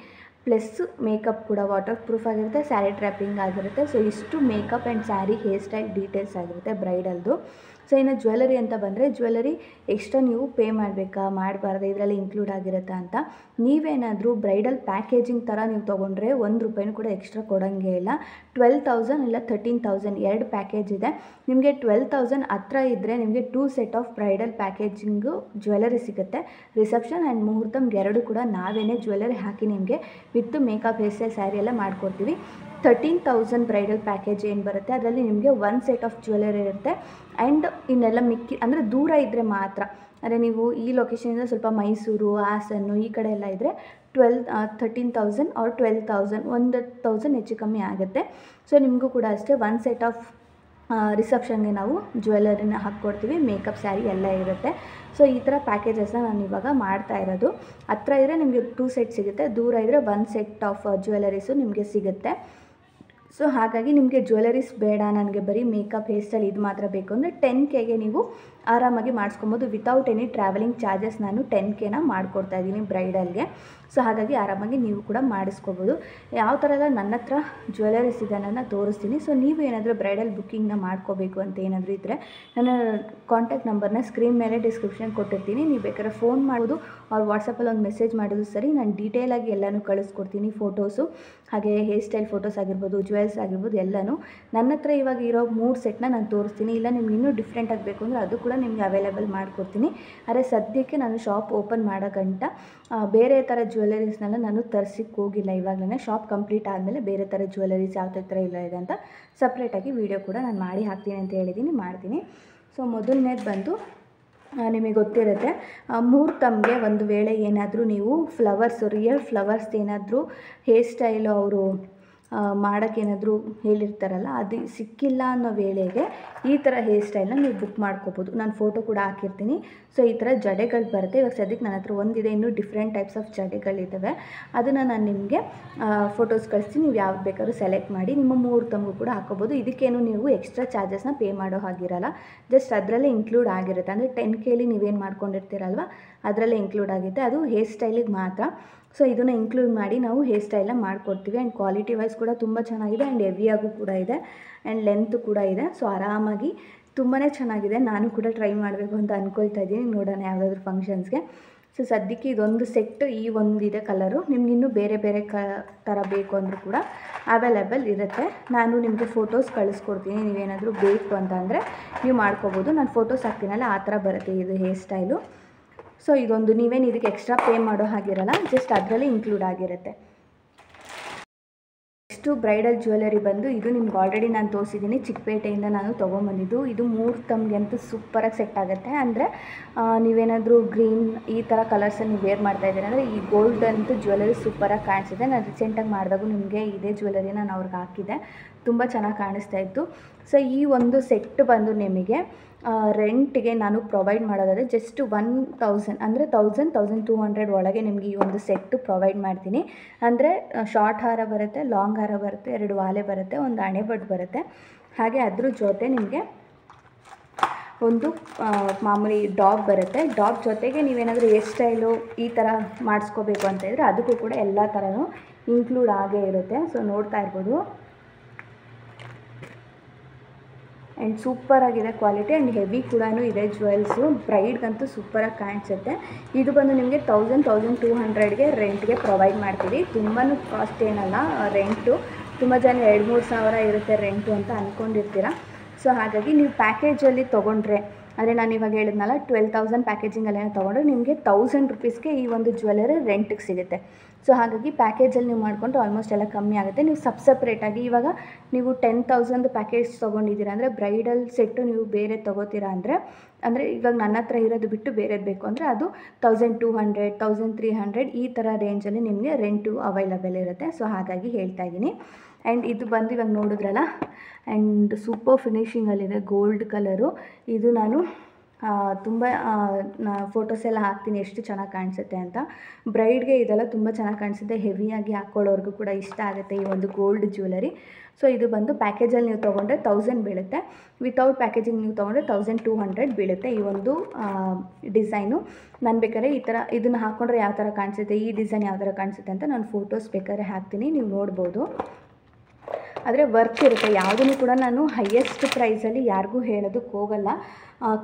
ಪ್ಲಸ್ ಮೇಕಪ್ ಕೂಡ ವಾಟರ್ ಪ್ರೂಫ್ ಆಗಿರುತ್ತೆ, ಸ್ಯಾರಿ ಟ್ರ್ಯಾಪಿಂಗ್ ಆಗಿರುತ್ತೆ. ಸೊ ಇಷ್ಟು makeup and sari hair style details ಆಗಿರುತ್ತೆ ಬ್ರೈಡಲ್ದು. ಸೊ ಇನ್ನು ಜ್ಯುವೆಲರಿ ಅಂತ ಬಂದರೆ ಜ್ಯುವೆಲರಿ ಎಕ್ಸ್ಟ್ರಾ ನೀವು ಪೇ ಮಾಡಬೇಕಾ ಮಾಡಬಾರ್ದು, ಇದರಲ್ಲಿ ಇನ್ಕ್ಲೂಡ್ ಆಗಿರುತ್ತೆ ಅಂತ. ನೀವೇನಾದರೂ ಬ್ರೈಡಲ್ ಪ್ಯಾಕೇಜಿಂಗ್ ಥರ ನೀವು ತೊಗೊಂಡ್ರೆ ₹1 ಕೂಡ ಎಕ್ಸ್ಟ್ರಾ ಕೊಡೋಂಗೇ ಇಲ್ಲ. 12,000 ಇಲ್ಲ 13,000 2 ಪ್ಯಾಕೇಜ್ ಇದೆ. ನಿಮಗೆ 12,000 ಹತ್ರ ಇದ್ದರೆ ನಿಮಗೆ 2 set of bridal packaging jewellery ಸಿಗುತ್ತೆ. ರಿಸೆಪ್ಷನ್ ಆ್ಯಂಡ್ ಮುಹೂರ್ತಮ್ಗೆ 2 ಕೂಡ ನಾವೇ ಜ್ಯುವೆಲರಿ ಹಾಕಿ ನಿಮಗೆ with makeup hair style sari ಎಲ್ಲ ಮಾಡಿಕೊಡ್ತೀವಿ. 13,000 ಬ್ರೈಡಲ್ ಪ್ಯಾಕೇಜ್ ಏನು ಬರುತ್ತೆ ಅದರಲ್ಲಿ ನಿಮಗೆ 1 ಸೆಟ್ ಆಫ್ ಜ್ಯುವೆಲರಿ ಇರುತ್ತೆ ಆ್ಯಂಡ್ ಇನ್ನೆಲ್ಲ ಮಿಕ್ಕಿ ಅಂದರೆ ದೂರ ಇದ್ದರೆ ಮಾತ್ರ, ಅಂದರೆ ನೀವು ಈ ಲೊಕೇಶನಿಂದ ಸ್ವಲ್ಪ ಮೈಸೂರು ಹಾಸನ್ನು ಈ ಕಡೆ ಎಲ್ಲ ಇದ್ದರೆ 13,000 ಆರ್ 12,000 1,000 ಹೆಚ್ಚು ಕಮ್ಮಿ ಆಗುತ್ತೆ. ಸೊ ನಿಮಗೂ ಕೂಡ ಅಷ್ಟೇ 1 ಸೆಟ್ ಆಫ್ ರಿಸೆಪ್ಷನ್ಗೆ ನಾವು ಜ್ಯುವೆಲರಿನ ಹಾಕ್ಕೊಡ್ತೀವಿ, ಮೇಕಪ್ ಸ್ಯಾರಿ ಎಲ್ಲ ಇರುತ್ತೆ. ಸೊ ಈ ಥರ ಪ್ಯಾಕೇಜಸ್ನ ನಾನು ಇವಾಗ ಮಾಡ್ತಾ ಇರೋದು. ಹತ್ರ ಇದ್ದರೆ ನಿಮಗೆ 2 ಸೆಟ್ ಸಿಗುತ್ತೆ, ದೂರ ಇದ್ದರೆ 1 ಸೆಟ್ ಆಫ್ ಜ್ಯುವೆಲರೀಸು ನಿಮಗೆ ಸಿಗುತ್ತೆ. ಸೊ ಹಾಗಾಗಿ ನಿಮಗೆ ಜ್ಯುವೆಲರೀಸ್ ಬೇಡ, ನನಗೆ ಬರೀ ಮೇಕಪ್ ಹೇರ್ ಸ್ಟೈಲ್ ಇದು ಮಾತ್ರ ಬೇಕು ಅಂದರೆ 10Kಗೆ ನೀವು ಆರಾಮಾಗಿ ಮಾಡಿಸ್ಕೊಬೋದು. ವಿತೌಟ್ ಎನಿ ಟ್ರಾವೆಲಿಂಗ್ ಚಾರ್ಜಸ್ ನಾನು 10Kನ ಮಾಡಿಕೊಡ್ತಾಯಿದ್ದೀನಿ ಬ್ರೈಡಲ್ಗೆ. ಸೊ ಹಾಗಾಗಿ ಆರಾಮಾಗಿ ನೀವು ಕೂಡ ಮಾಡಿಸ್ಕೋಬೋದು. ಯಾವ ಥರ ಎಲ್ಲ ನನ್ನ ಹತ್ರ ಜ್ಯುವೆಲರೀಸ್ ಇದೆ ಅನ್ನೋದನ್ನ ತೋರಿಸ್ತೀನಿ. ಸೊ ನೀವು ಏನಾದರೂ ಬ್ರೈಡಲ್ ಬುಕ್ಕಿಂಗ್ನ ಮಾಡ್ಕೋಬೇಕು ಅಂತ ಏನಾದರೂ ಇದ್ದರೆ ನನ್ನ ಕಾಂಟ್ಯಾಕ್ಟ್ ನಂಬರ್ನ ಸ್ಕ್ರೀನ್ ಮೇಲೆ ಡಿಸ್ಕ್ರಿಪ್ಷನ್ ಕೊಟ್ಟಿರ್ತೀನಿ, ನೀವು ಬೇಕಾದ್ರೆ ಫೋನ್ ಮಾಡೋದು ಅವ್ರು ವಾಟ್ಸಪ್ಪಲ್ಲಿ ಒಂದು ಮೆಸೇಜ್ ಮಾಡೋದು ಸರಿ, ನಾನು ಡೀಟೇಲಾಗಿ ಎಲ್ಲನೂ ಕಳಿಸ್ಕೊಡ್ತೀನಿ. ಫೋಟೋಸು ಹಾಗೆ ಹೇರ್ ಸ್ಟೈಲ್ ಫೋಟೋಸ್ ಆಗಿರ್ಬೋದು, ಜ್ಯುವೆಲ್ಸ್ ಆಗಿರ್ಬೋದು ಎಲ್ಲನೂ. ನನ್ನ ಹತ್ರ ಇವಾಗ ಇರೋ 3 ಸೆಟ್ನ ನಾನು ತೋರಿಸ್ತೀನಿ. ಇಲ್ಲ ನಿಮ್ಗೆ ಇನ್ನೂ ಡಿಫ್ರೆಂಟ್ ಆಗಬೇಕು ಅಂದರೆ ಅದು ಕೂಡ ನಿಮಗೆ ಅವೈಲೇಬಲ್ ಮಾಡಿಕೊಡ್ತೀನಿ. ಆದರೆ ಸದ್ಯಕ್ಕೆ ನಾನು ಶಾಪ್ ಓಪನ್ ಮಾಡೋ ಗಂಟ ಬೇರೆ ಥರ ಜ್ಯುವೆಲರೀಸ್ನೆಲ್ಲ ನಾನು ತರಿಸಿಕ್ಕೆ ಹೋಗಿಲ್ಲ. ಇವಾಗಲೇ ಶಾಪ್ ಕಂಪ್ಲೀಟ್ ಆದಮೇಲೆ ಬೇರೆ ಥರ ಜ್ಯುವೆಲರೀಸ್ ಯಾವ ಥರ ಇಲ್ಲ ಇದೆ ಅಂತ ಸಪ್ರೇಟಾಗಿ ವೀಡಿಯೋ ಕೂಡ ನಾನು ಮಾಡಿ ಹಾಕ್ತೀನಿ ಅಂತ ಹೇಳಿದ್ದೀನಿ, ಮಾಡ್ತೀನಿ. ಸೊ ಮೊದಲನೇದು ಬಂದು ನಿಮಗೆ ಗೊತ್ತಿರುತ್ತೆ, ಮುಹೂರ್ತಮ್ಗೆ ಒಂದು ವೇಳೆ ಏನಾದರೂ ನೀವು ಫ್ಲವರ್ಸ್ ರಿಯಲ್ ಫ್ಲವರ್ಸ್ ಏನಾದರೂ ಹೇರ್ ಸ್ಟೈಲು ಅವರು ಮಾಡೋಕ್ಕೇನಾದರೂ ಹೇಳಿರ್ತಾರಲ್ಲ, ಅದು ಸಿಕ್ಕಿಲ್ಲ ಅನ್ನೋ ವೇಳೆಗೆ ಈ ಥರ ಹೇರ್ ಸ್ಟೈಲ್ನ ನೀವು ಬುಕ್ ಮಾಡ್ಕೋಬೋದು. ನಾನು ಫೋಟೋ ಕೂಡ ಹಾಕಿರ್ತೀನಿ. ಸೊ ಈ ಥರ ಜಡೆಗಳು ಬರುತ್ತೆ. ಇವಾಗ ಸದ್ಯಕ್ಕೆ ನನ್ನ ಹತ್ರ ಒಂದಿದೆ, ಇನ್ನೂ ಡಿಫ್ರೆಂಟ್ ಟೈಪ್ಸ್ ಆಫ್ ಜಡೆಗಳಿದ್ದಾವೆ. ಅದನ್ನು ನಾನು ನಿಮಗೆ ಫೋಟೋಸ್ ಕಳಿಸ್ತೀನಿ. ನೀವು ಯಾವ್ದು ಬೇಕಾದ್ರೂ ಸೆಲೆಕ್ಟ್ ಮಾಡಿ ನಿಮ್ಮ ಮುಹೂರ್ತಂಗೂ ಕೂಡ ಹಾಕೋಬೋದು. ಇದಕ್ಕೇನು ನೀವು ಎಕ್ಸ್ಟ್ರಾ ಚಾರ್ಜಸ್ನ ಪೇ ಮಾಡೋ ಹಾಗಿರಲ್ಲ, ಜಸ್ಟ್ ಅದರಲ್ಲೇ ಇನ್ಕ್ಲೂಡ್ ಆಗಿರುತ್ತೆ. ಅಂದರೆ 10Kಲಿ ನೀವೇನು ಮಾಡ್ಕೊಂಡಿರ್ತೀರಲ್ವ ಅದರಲ್ಲೇ ಇನ್ಕ್ಲೂಡ್ ಆಗುತ್ತೆ. ಅದು ಹೇರ್ ಸ್ಟೈಲಿಗೆ ಮಾತ್ರ. ಸೊ ಇದನ್ನು ಇನ್ಕ್ಲೂಡ್ ಮಾಡಿ ನಾವು ಹೇರ್ ಸ್ಟೈಲ್ನ ಮಾಡಿಕೊಡ್ತೀವಿ. ಆ್ಯಂಡ್ ಕ್ವಾಲಿಟಿ ವೈಸ್ ಕೂಡ ತುಂಬ ಚೆನ್ನಾಗಿದೆ, ಆ್ಯಂಡ್ ಹೆವಿಯಾಗೂ ಕೂಡ ಇದೆ, ಆ್ಯಂಡ್ ಲೆಂತ್ ಕೂಡ ಇದೆ. ಸೊ ಆರಾಮಾಗಿ ತುಂಬಾ ಚೆನ್ನಾಗಿದೆ. ನಾನು ಕೂಡ ಟ್ರೈ ಮಾಡಬೇಕು ಅಂತ ಅಂದ್ಕೊಳ್ತಾ ಇದ್ದೀನಿ. ನೋಡೋಣ ಯಾವುದಾದ್ರೂ ಫಂಕ್ಷನ್ಸ್ಗೆ. ಸೊ ಸದ್ಯಕ್ಕೆ ಇದೊಂದು ಸೆಟ್, ಈ ಒಂದಿದೆ ಕಲರು. ನಿಮಗಿನ್ನೂ ಬೇರೆ ಬೇರೆ ಥರ ಬೇಕು ಅಂದರೂ ಕೂಡ ಅವೈಲೇಬಲ್ ಇರುತ್ತೆ. ನಾನು ನಿಮಗೆ ಫೋಟೋಸ್ ಕಳಿಸ್ಕೊಡ್ತೀನಿ. ನೀವೇನಾದರೂ ಬೇಕು ಅಂತ ಅಂದರೆ ನೀವು ಮಾಡ್ಕೋಬೋದು. ನಾನು ಫೋಟೋಸ್ ಹಾಕ್ತೀನಲ್ಲ ಆ ಥರ ಬರುತ್ತೆ ಇದು ಹೇರ್ ಸ್ಟೈಲು. ಸೊ ಇದೊಂದು ನೀವೇನು ಇದಕ್ಕೆ ಎಕ್ಸ್ಟ್ರಾ ಪೇ ಮಾಡೋ ಹಾಗಿರಲ್ಲ, ಜಸ್ಟ್ ಅದರಲ್ಲಿ ಇನ್ಕ್ಲೂಡ್ ಆಗಿರುತ್ತೆ. ನೆಕ್ಸ್ಟು ಬ್ರೈಡಲ್ ಜ್ಯುವೆಲರಿ ಬಂದು ಇದು ನಿಮ್ಗೆ ಆಲ್ರೆಡಿ ನಾನು ತೋರಿಸಿದ್ದೀನಿ. ಚಿಕ್ಕಪೇಟೆಯಿಂದ ನಾನು ತೊಗೊಂಬಂದಿದ್ದು. ಇದು ಮುಹೂರ್ತಮ್ಗೆ ಅಂತೂ ಸೂಪರಾಗಿ ಸೆಟ್ ಆಗುತ್ತೆ. ಅಂದರೆ ನೀವೇನಾದರೂ ಗ್ರೀನ್ ಈ ಥರ ಕಲರ್ಸಲ್ಲಿ ನೀವು ವೇರ್ ಮಾಡ್ತಾಯಿದ್ದೀರಿ ಅಂದರೆ ಈ ಗೋಲ್ಡ್ ಅಂತೂ ಜ್ಯುವೆಲರಿ ಸೂಪರಾಗಿ ಕಾಣಿಸಿದೆ. ನಾನು ರೀಸೆಂಟಾಗಿ ಮಾಡಿದಾಗೂ ನಿಮಗೆ ಇದೇ ಜ್ಯುವೆಲರಿ ನಾನು ಅವ್ರಿಗೆ ಹಾಕಿದ್ದೆ, ತುಂಬ ಚೆನ್ನಾಗಿ ಕಾಣಿಸ್ತಾ ಇತ್ತು. ಸೊ ಈ ಒಂದು ಸೆಟ್ ಬಂದು ನಿಮಗೆ ರೆಂಟ್ಗೆ ನಾನು ಪ್ರೊವೈಡ್ ಮಾಡೋದಾದರೆ ಜಸ್ಟ್ 1000 ಅಂದರೆ 1200 ಒಳಗೆ ನಿಮಗೆ ಈ ಒಂದು ಸೆಟ್ಟು ಪ್ರೊವೈಡ್ ಮಾಡ್ತೀನಿ. ಅಂದರೆ ಶಾರ್ಟ್ ಹಾರ ಬರುತ್ತೆ, ಲಾಂಗ್ ಹಾರ ಬರುತ್ತೆ, 2 ವಾಲೆ ಬರುತ್ತೆ, ಒಂದು ಹಣೆಬಟ್ಟು ಬರುತ್ತೆ. ಹಾಗೆ ಅದ್ರ ಜೊತೆ ನಿಮಗೆ ಒಂದು ಮಾಮೂಲಿ ಡಾಗ್ ಬರುತ್ತೆ. ಡಾಗ್ ಜೊತೆಗೆ ನೀವೇನಾದರೂ ಹೇರ್ ಸ್ಟೈಲು ಈ ಥರ ಮಾಡಿಸ್ಕೋಬೇಕು ಅಂತ ಇದ್ದರೆ ಅದಕ್ಕೂ ಕೂಡ ಎಲ್ಲ ಥರನೂ ಇನ್ಕ್ಲೂಡ್ ಆಗೇ ಇರುತ್ತೆ. ಸೊ ನೋಡ್ತಾ ಇರ್ಬೋದು. ಆ್ಯಂಡ್ ಸೂಪರಾಗಿದೆ ಕ್ವಾಲಿಟಿ, ಆ್ಯಂಡ್ ಹೆವಿ ಕೂಡ ಇದೆ ಜ್ಯುವೆಲ್ಸು. ಬ್ರೈಡ್ಗಂತೂ ಸೂಪರಾಗಿ ಕಾಣಿಸುತ್ತೆ. ಇದು ಬಂದು ನಿಮಗೆ 1200ಗೆ ರೆಂಟ್ಗೆ ಪ್ರೊವೈಡ್ ಮಾಡ್ತೀವಿ. ತುಂಬಾ ಕಾಸ್ಟ್ ಏನಲ್ಲ ರೆಂಟು. ತುಂಬ ಜನ 2-3 ಸಾವಿರ ಇರುತ್ತೆ ರೆಂಟು ಅಂತ ಅಂದ್ಕೊಂಡಿರ್ತೀರ. ಸೊ ಹಾಗಾಗಿ ನೀವು ಪ್ಯಾಕೇಜಲ್ಲಿ ತೊಗೊಂಡ್ರೆ, ಅಂದರೆ ನಾನು ಇವಾಗ ಹೇಳಿದ್ನಲ್ಲ 12,000 ಪ್ಯಾಕೇಜಿಂಗಲ್ಲೇನೋ ತೊಗೊಂಡ್ರೆ ನಿಮಗೆ 1000 ರುಪೀಸ್ಗೆ ಈ ಒಂದು ಜ್ಯುವೆಲರಿ ರೆಂಟಿಗೆ ಸಿಗುತ್ತೆ. ಸೊ ಹಾಗಾಗಿ ಪ್ಯಾಕೇಜಲ್ಲಿ ನೀವು ಮಾಡಿಕೊಂಡು ಆಲ್ಮೋಸ್ಟ್ ಎಲ್ಲ ಕಮ್ಮಿ ಆಗುತ್ತೆ. ನೀವು ಸಪ್ರೇಟಾಗಿ ಇವಾಗ ನೀವು 10,000 ಪ್ಯಾಕೇಜ್ ತೊಗೊಂಡಿದ್ದೀರಾ ಅಂದರೆ ಬ್ರೈಡಲ್ ಸೆಟ್ಟು ನೀವು ಬೇರೆ ತೊಗೋತೀರಾ ಅಂದರೆ ಇವಾಗ ನನ್ನ ಹತ್ರ ಇರೋದು ಬಿಟ್ಟು ಬೇರೆದು ಬೇಕು ಅಂದರೆ ಅದು 1200, 1300 ಈ ಥರ ರೇಂಜಲ್ಲಿ ನಿಮಗೆ ರೆಂಟು ಅವೈಲಬಲ್ ಇರುತ್ತೆ. ಸೊ ಹಾಗಾಗಿ ಹೇಳ್ತಾ ಇದ್ದೀನಿ. ಆ್ಯಂಡ್ ಇದು ಬಂದು ಇವಾಗ ನೋಡಿದ್ರಲ್ಲ, ಆ್ಯಂಡ್ ಸೂಪರ್ ಫಿನಿಷಿಂಗಲ್ಲಿದೆ ಗೋಲ್ಡ್ ಕಲರು. ಇದು ನಾನು ತುಂಬ ಫೋಟೋಸ್ ಎಲ್ಲ ಹಾಕ್ತೀನಿ ಎಷ್ಟು ಚೆನ್ನಾಗಿ ಕಾಣಿಸುತ್ತೆ ಅಂತ. ಬ್ರೈಡ್ಗೆ ಇದೆಲ್ಲ ತುಂಬ ಚೆನ್ನಾಗಿ ಕಾಣಿಸುತ್ತೆ. ಹೆವಿಯಾಗಿ ಹಾಕ್ಕೊಳ್ಳೋರ್ಗೂ ಕೂಡ ಇಷ್ಟ ಆಗುತ್ತೆ ಈ ಒಂದು ಗೋಲ್ಡ್ ಜ್ಯುವೆಲರಿ. ಸೊ ಇದು ಬಂದು ಪ್ಯಾಕೇಜಲ್ಲಿ ನೀವು ತೊಗೊಂಡ್ರೆ 1000 ಬೀಳುತ್ತೆ. ವಿತೌಟ್ ಪ್ಯಾಕೇಜಿಂಗ್ ನೀವು ತೊಗೊಂಡ್ರೆ 1200 ಬೀಳುತ್ತೆ ಈ ಒಂದು ಡಿಸೈನು. ನಾನು ಬೇಕಾದ್ರೆ ಈ ಥರ ಇದನ್ನು ಹಾಕ್ಕೊಂಡ್ರೆ ಯಾವ ಥರ ಕಾಣಿಸುತ್ತೆ, ಈ ಡಿಸೈನ್ ಯಾವ ಥರ ಕಾಣಿಸುತ್ತೆ ಅಂತ ನಾನು ಫೋಟೋಸ್ ಬೇಕಾದ್ರೆ ಹಾಕ್ತೀನಿ, ನೀವು ನೋಡ್ಬೋದು. ಆದರೆ ವರ್ಕ್ ಇರುತ್ತೆ. ಯಾವುದನ್ನು ಕೂಡ ನಾನು ಹೈಯೆಸ್ಟ್ ಪ್ರೈಸಲ್ಲಿ ಯಾರಿಗೂ ಹೇಳೋದಕ್ಕೆ ಹೋಗಲ್ಲ.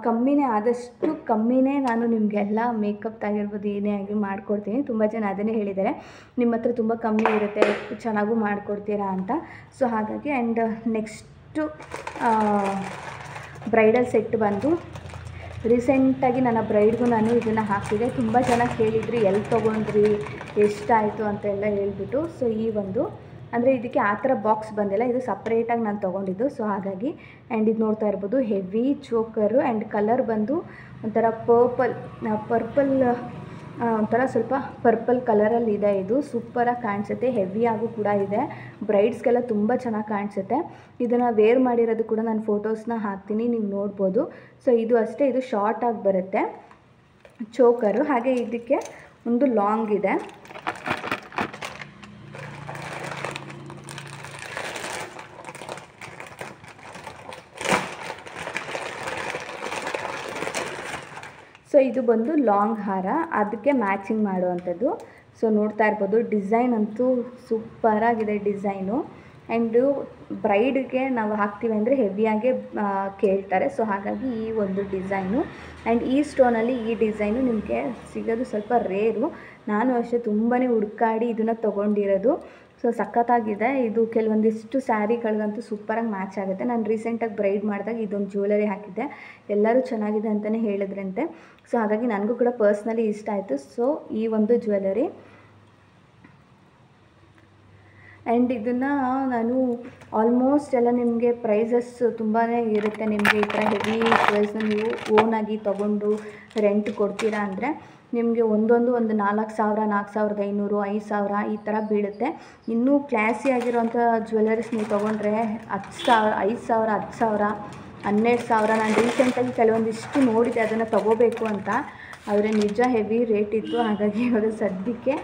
ಕಮ್ಮಿನೇ, ಆದಷ್ಟು ಕಮ್ಮಿನೇ ನಾನು ನಿಮಗೆಲ್ಲ ಮೇಕಪ್ ಆಗಿರ್ಬೋದು ಏನೇ ಆಗಿ ಮಾಡಿಕೊಡ್ತೀನಿ. ತುಂಬ ಜನ ಅದನ್ನೇ ಹೇಳಿದ್ದಾರೆ, ನಿಮ್ಮ ಹತ್ರ ತುಂಬ ಕಮ್ಮಿ ಇರುತ್ತೆ, ಚೆನ್ನಾಗೂ ಮಾಡಿಕೊಡ್ತೀರಾ ಅಂತ. ಸೊ ಹಾಗಾಗಿ ಆ್ಯಂಡ್ ನೆಕ್ಸ್ಟು ಬ್ರೈಡಲ್ ಸೆಟ್ ಬಂದು ರೀಸೆಂಟಾಗಿ ನನ್ನ ಬ್ರೈಡ್ಗೂ ನಾನು ಇದನ್ನು ಹಾಕಿದೆ. ತುಂಬ ಜನ ಕೇಳಿದ್ರಿ ಎಲ್ಲಿ ತೊಗೊಂಡ್ರಿ, ಎಷ್ಟಾಯಿತು ಅಂತೆಲ್ಲ ಹೇಳ್ಬಿಟ್ಟು. ಸೊ ಈ ಒಂದು ಅಂದರೆ ಇದಕ್ಕೆ ಆ ಥರ ಬಾಕ್ಸ್ ಬಂದಿಲ್ಲ, ಇದು ಸಪ್ರೇಟಾಗಿ ನಾನು ತೊಗೊಂಡಿದ್ದು. ಸೊ ಹಾಗಾಗಿ ಆ್ಯಂಡ್ ಇದು ನೋಡ್ತಾ ಇರ್ಬೋದು ಹೆವಿ ಚೋಕರು. ಆ್ಯಂಡ್ ಕಲರ್ ಬಂದು ಒಂಥರ ಪರ್ಪಲ್ ಒಂಥರ ಸ್ವಲ್ಪ ಪರ್ಪಲ್ ಕಲರಲ್ಲಿದೆ. ಇದು ಸೂಪರಾಗಿ ಕಾಣಿಸುತ್ತೆ, ಹೆವಿಯಾಗೂ ಕೂಡ ಇದೆ. ಬ್ರೈಡ್ಸ್ಗೆಲ್ಲ ತುಂಬ ಚೆನ್ನಾಗಿ ಕಾಣಿಸುತ್ತೆ. ಇದನ್ನು ವೇರ್ ಮಾಡಿರೋದು ಕೂಡ ನಾನು ಫೋಟೋಸ್ನ ಹಾಕ್ತೀನಿ, ನೀವು ನೋಡ್ಬೋದು. ಸೊ ಇದು ಅಷ್ಟೇ, ಇದು ಶಾರ್ಟಾಗಿ ಬರುತ್ತೆ ಚೋಕರು. ಹಾಗೆ ಇದಕ್ಕೆ ಒಂದು ಲಾಂಗ್ ಇದೆ. ಸೊ ಇದು ಬಂದು ಲಾಂಗ್ ಹಾರ, ಅದಕ್ಕೆ ಮ್ಯಾಚಿಂಗ್ ಮಾಡುವಂಥದ್ದು. ಸೊ ನೋಡ್ತಾ ಇರ್ಬೋದು ಡಿಸೈನ್ ಅಂತೂ ಸೂಪರಾಗಿದೆ ಡಿಸೈನು. ಆ್ಯಂಡು ಬ್ರೈಡ್ಗೆ ನಾವು ಹಾಕ್ತೀವಿ ಅಂದರೆ ಹೆವಿಯಾಗೆ ಕೇಳ್ತಾರೆ. ಸೊ ಹಾಗಾಗಿ ಈ ಒಂದು ಡಿಸೈನು ಆ್ಯಂಡ್ ಈ ಸ್ಟೋನಲ್ಲಿ ಈ ಡಿಸೈನು ನಿಮಗೆ ಸಿಗೋದು ಸ್ವಲ್ಪ ರೇರು. ನಾನು ಅಷ್ಟೇ ತುಂಬಾ ಹುಡುಕಾಡಿ ಇದನ್ನು ತೊಗೊಂಡಿರೋದು. ಸೊ ಸಖತ್ತಾಗಿದೆ. ಇದು ಕೆಲವೊಂದಿಷ್ಟು ಸ್ಯಾರಿಗಳಿಗಂತೂ ಸೂಪರಾಗಿ ಮ್ಯಾಚ್ ಆಗುತ್ತೆ. ನಾನು ರೀಸೆಂಟಾಗಿ ಬ್ರೈಡ್ ಮಾಡಿದಾಗ ಇದೊಂದು ಜ್ಯುವೆಲರಿ ಹಾಕಿದ್ದೆ, ಎಲ್ಲರೂ ಚೆನ್ನಾಗಿದೆ ಅಂತಲೇ ಹೇಳಿದ್ರಂತೆ. ಸೊ ಹಾಗಾಗಿ ನನಗೂ ಕೂಡ ಪರ್ಸ್ನಲಿ ಇಷ್ಟ ಆಯಿತು. ಸೊ ಈ ಒಂದು ಜ್ಯುವೆಲರಿ ಆ್ಯಂಡ್ ಇದನ್ನು ನಾನು ಆಲ್ಮೋಸ್ಟ್ ಎಲ್ಲ ನಿಮಗೆ ಪ್ರೈಸಸ್ ತುಂಬಾ ಇರುತ್ತೆ. ನಿಮಗೆ ಈ ಥರ ಹೆವಿ ಜ್ಯುವೆಲ್ಸ್ನ ನೀವು ಓನಾಗಿ ತೊಗೊಂಡು ರೆಂಟ್ ಕೊಡ್ತೀರಾ ಅಂದರೆ ನಿಮಗೆ ಒಂದೊಂದು ಒಂದು 4,000, 4,500, 5,000 ಈ ಥರ ಬೀಳುತ್ತೆ. ಇನ್ನೂ ಕ್ಲಾಸಿ ಆಗಿರೋಂಥ ಜ್ಯುವೆಲರೀಸ್ ನೀವು ತೊಗೊಂಡ್ರೆ 10,000, 5,000, 10,000, 12,000. ನಾನು ರೀಸೆಂಟಾಗಿ ಕೆಲವೊಂದಿಷ್ಟು ನೋಡಿದೆ ಅದನ್ನು ತೊಗೋಬೇಕು ಅಂತ, ಆದರೆ ನಿಜ ಹೆವಿ ರೇಟ್ ಇತ್ತು. ಹಾಗಾಗಿ ಇವಾಗ ಸದ್ಯಕ್ಕೆ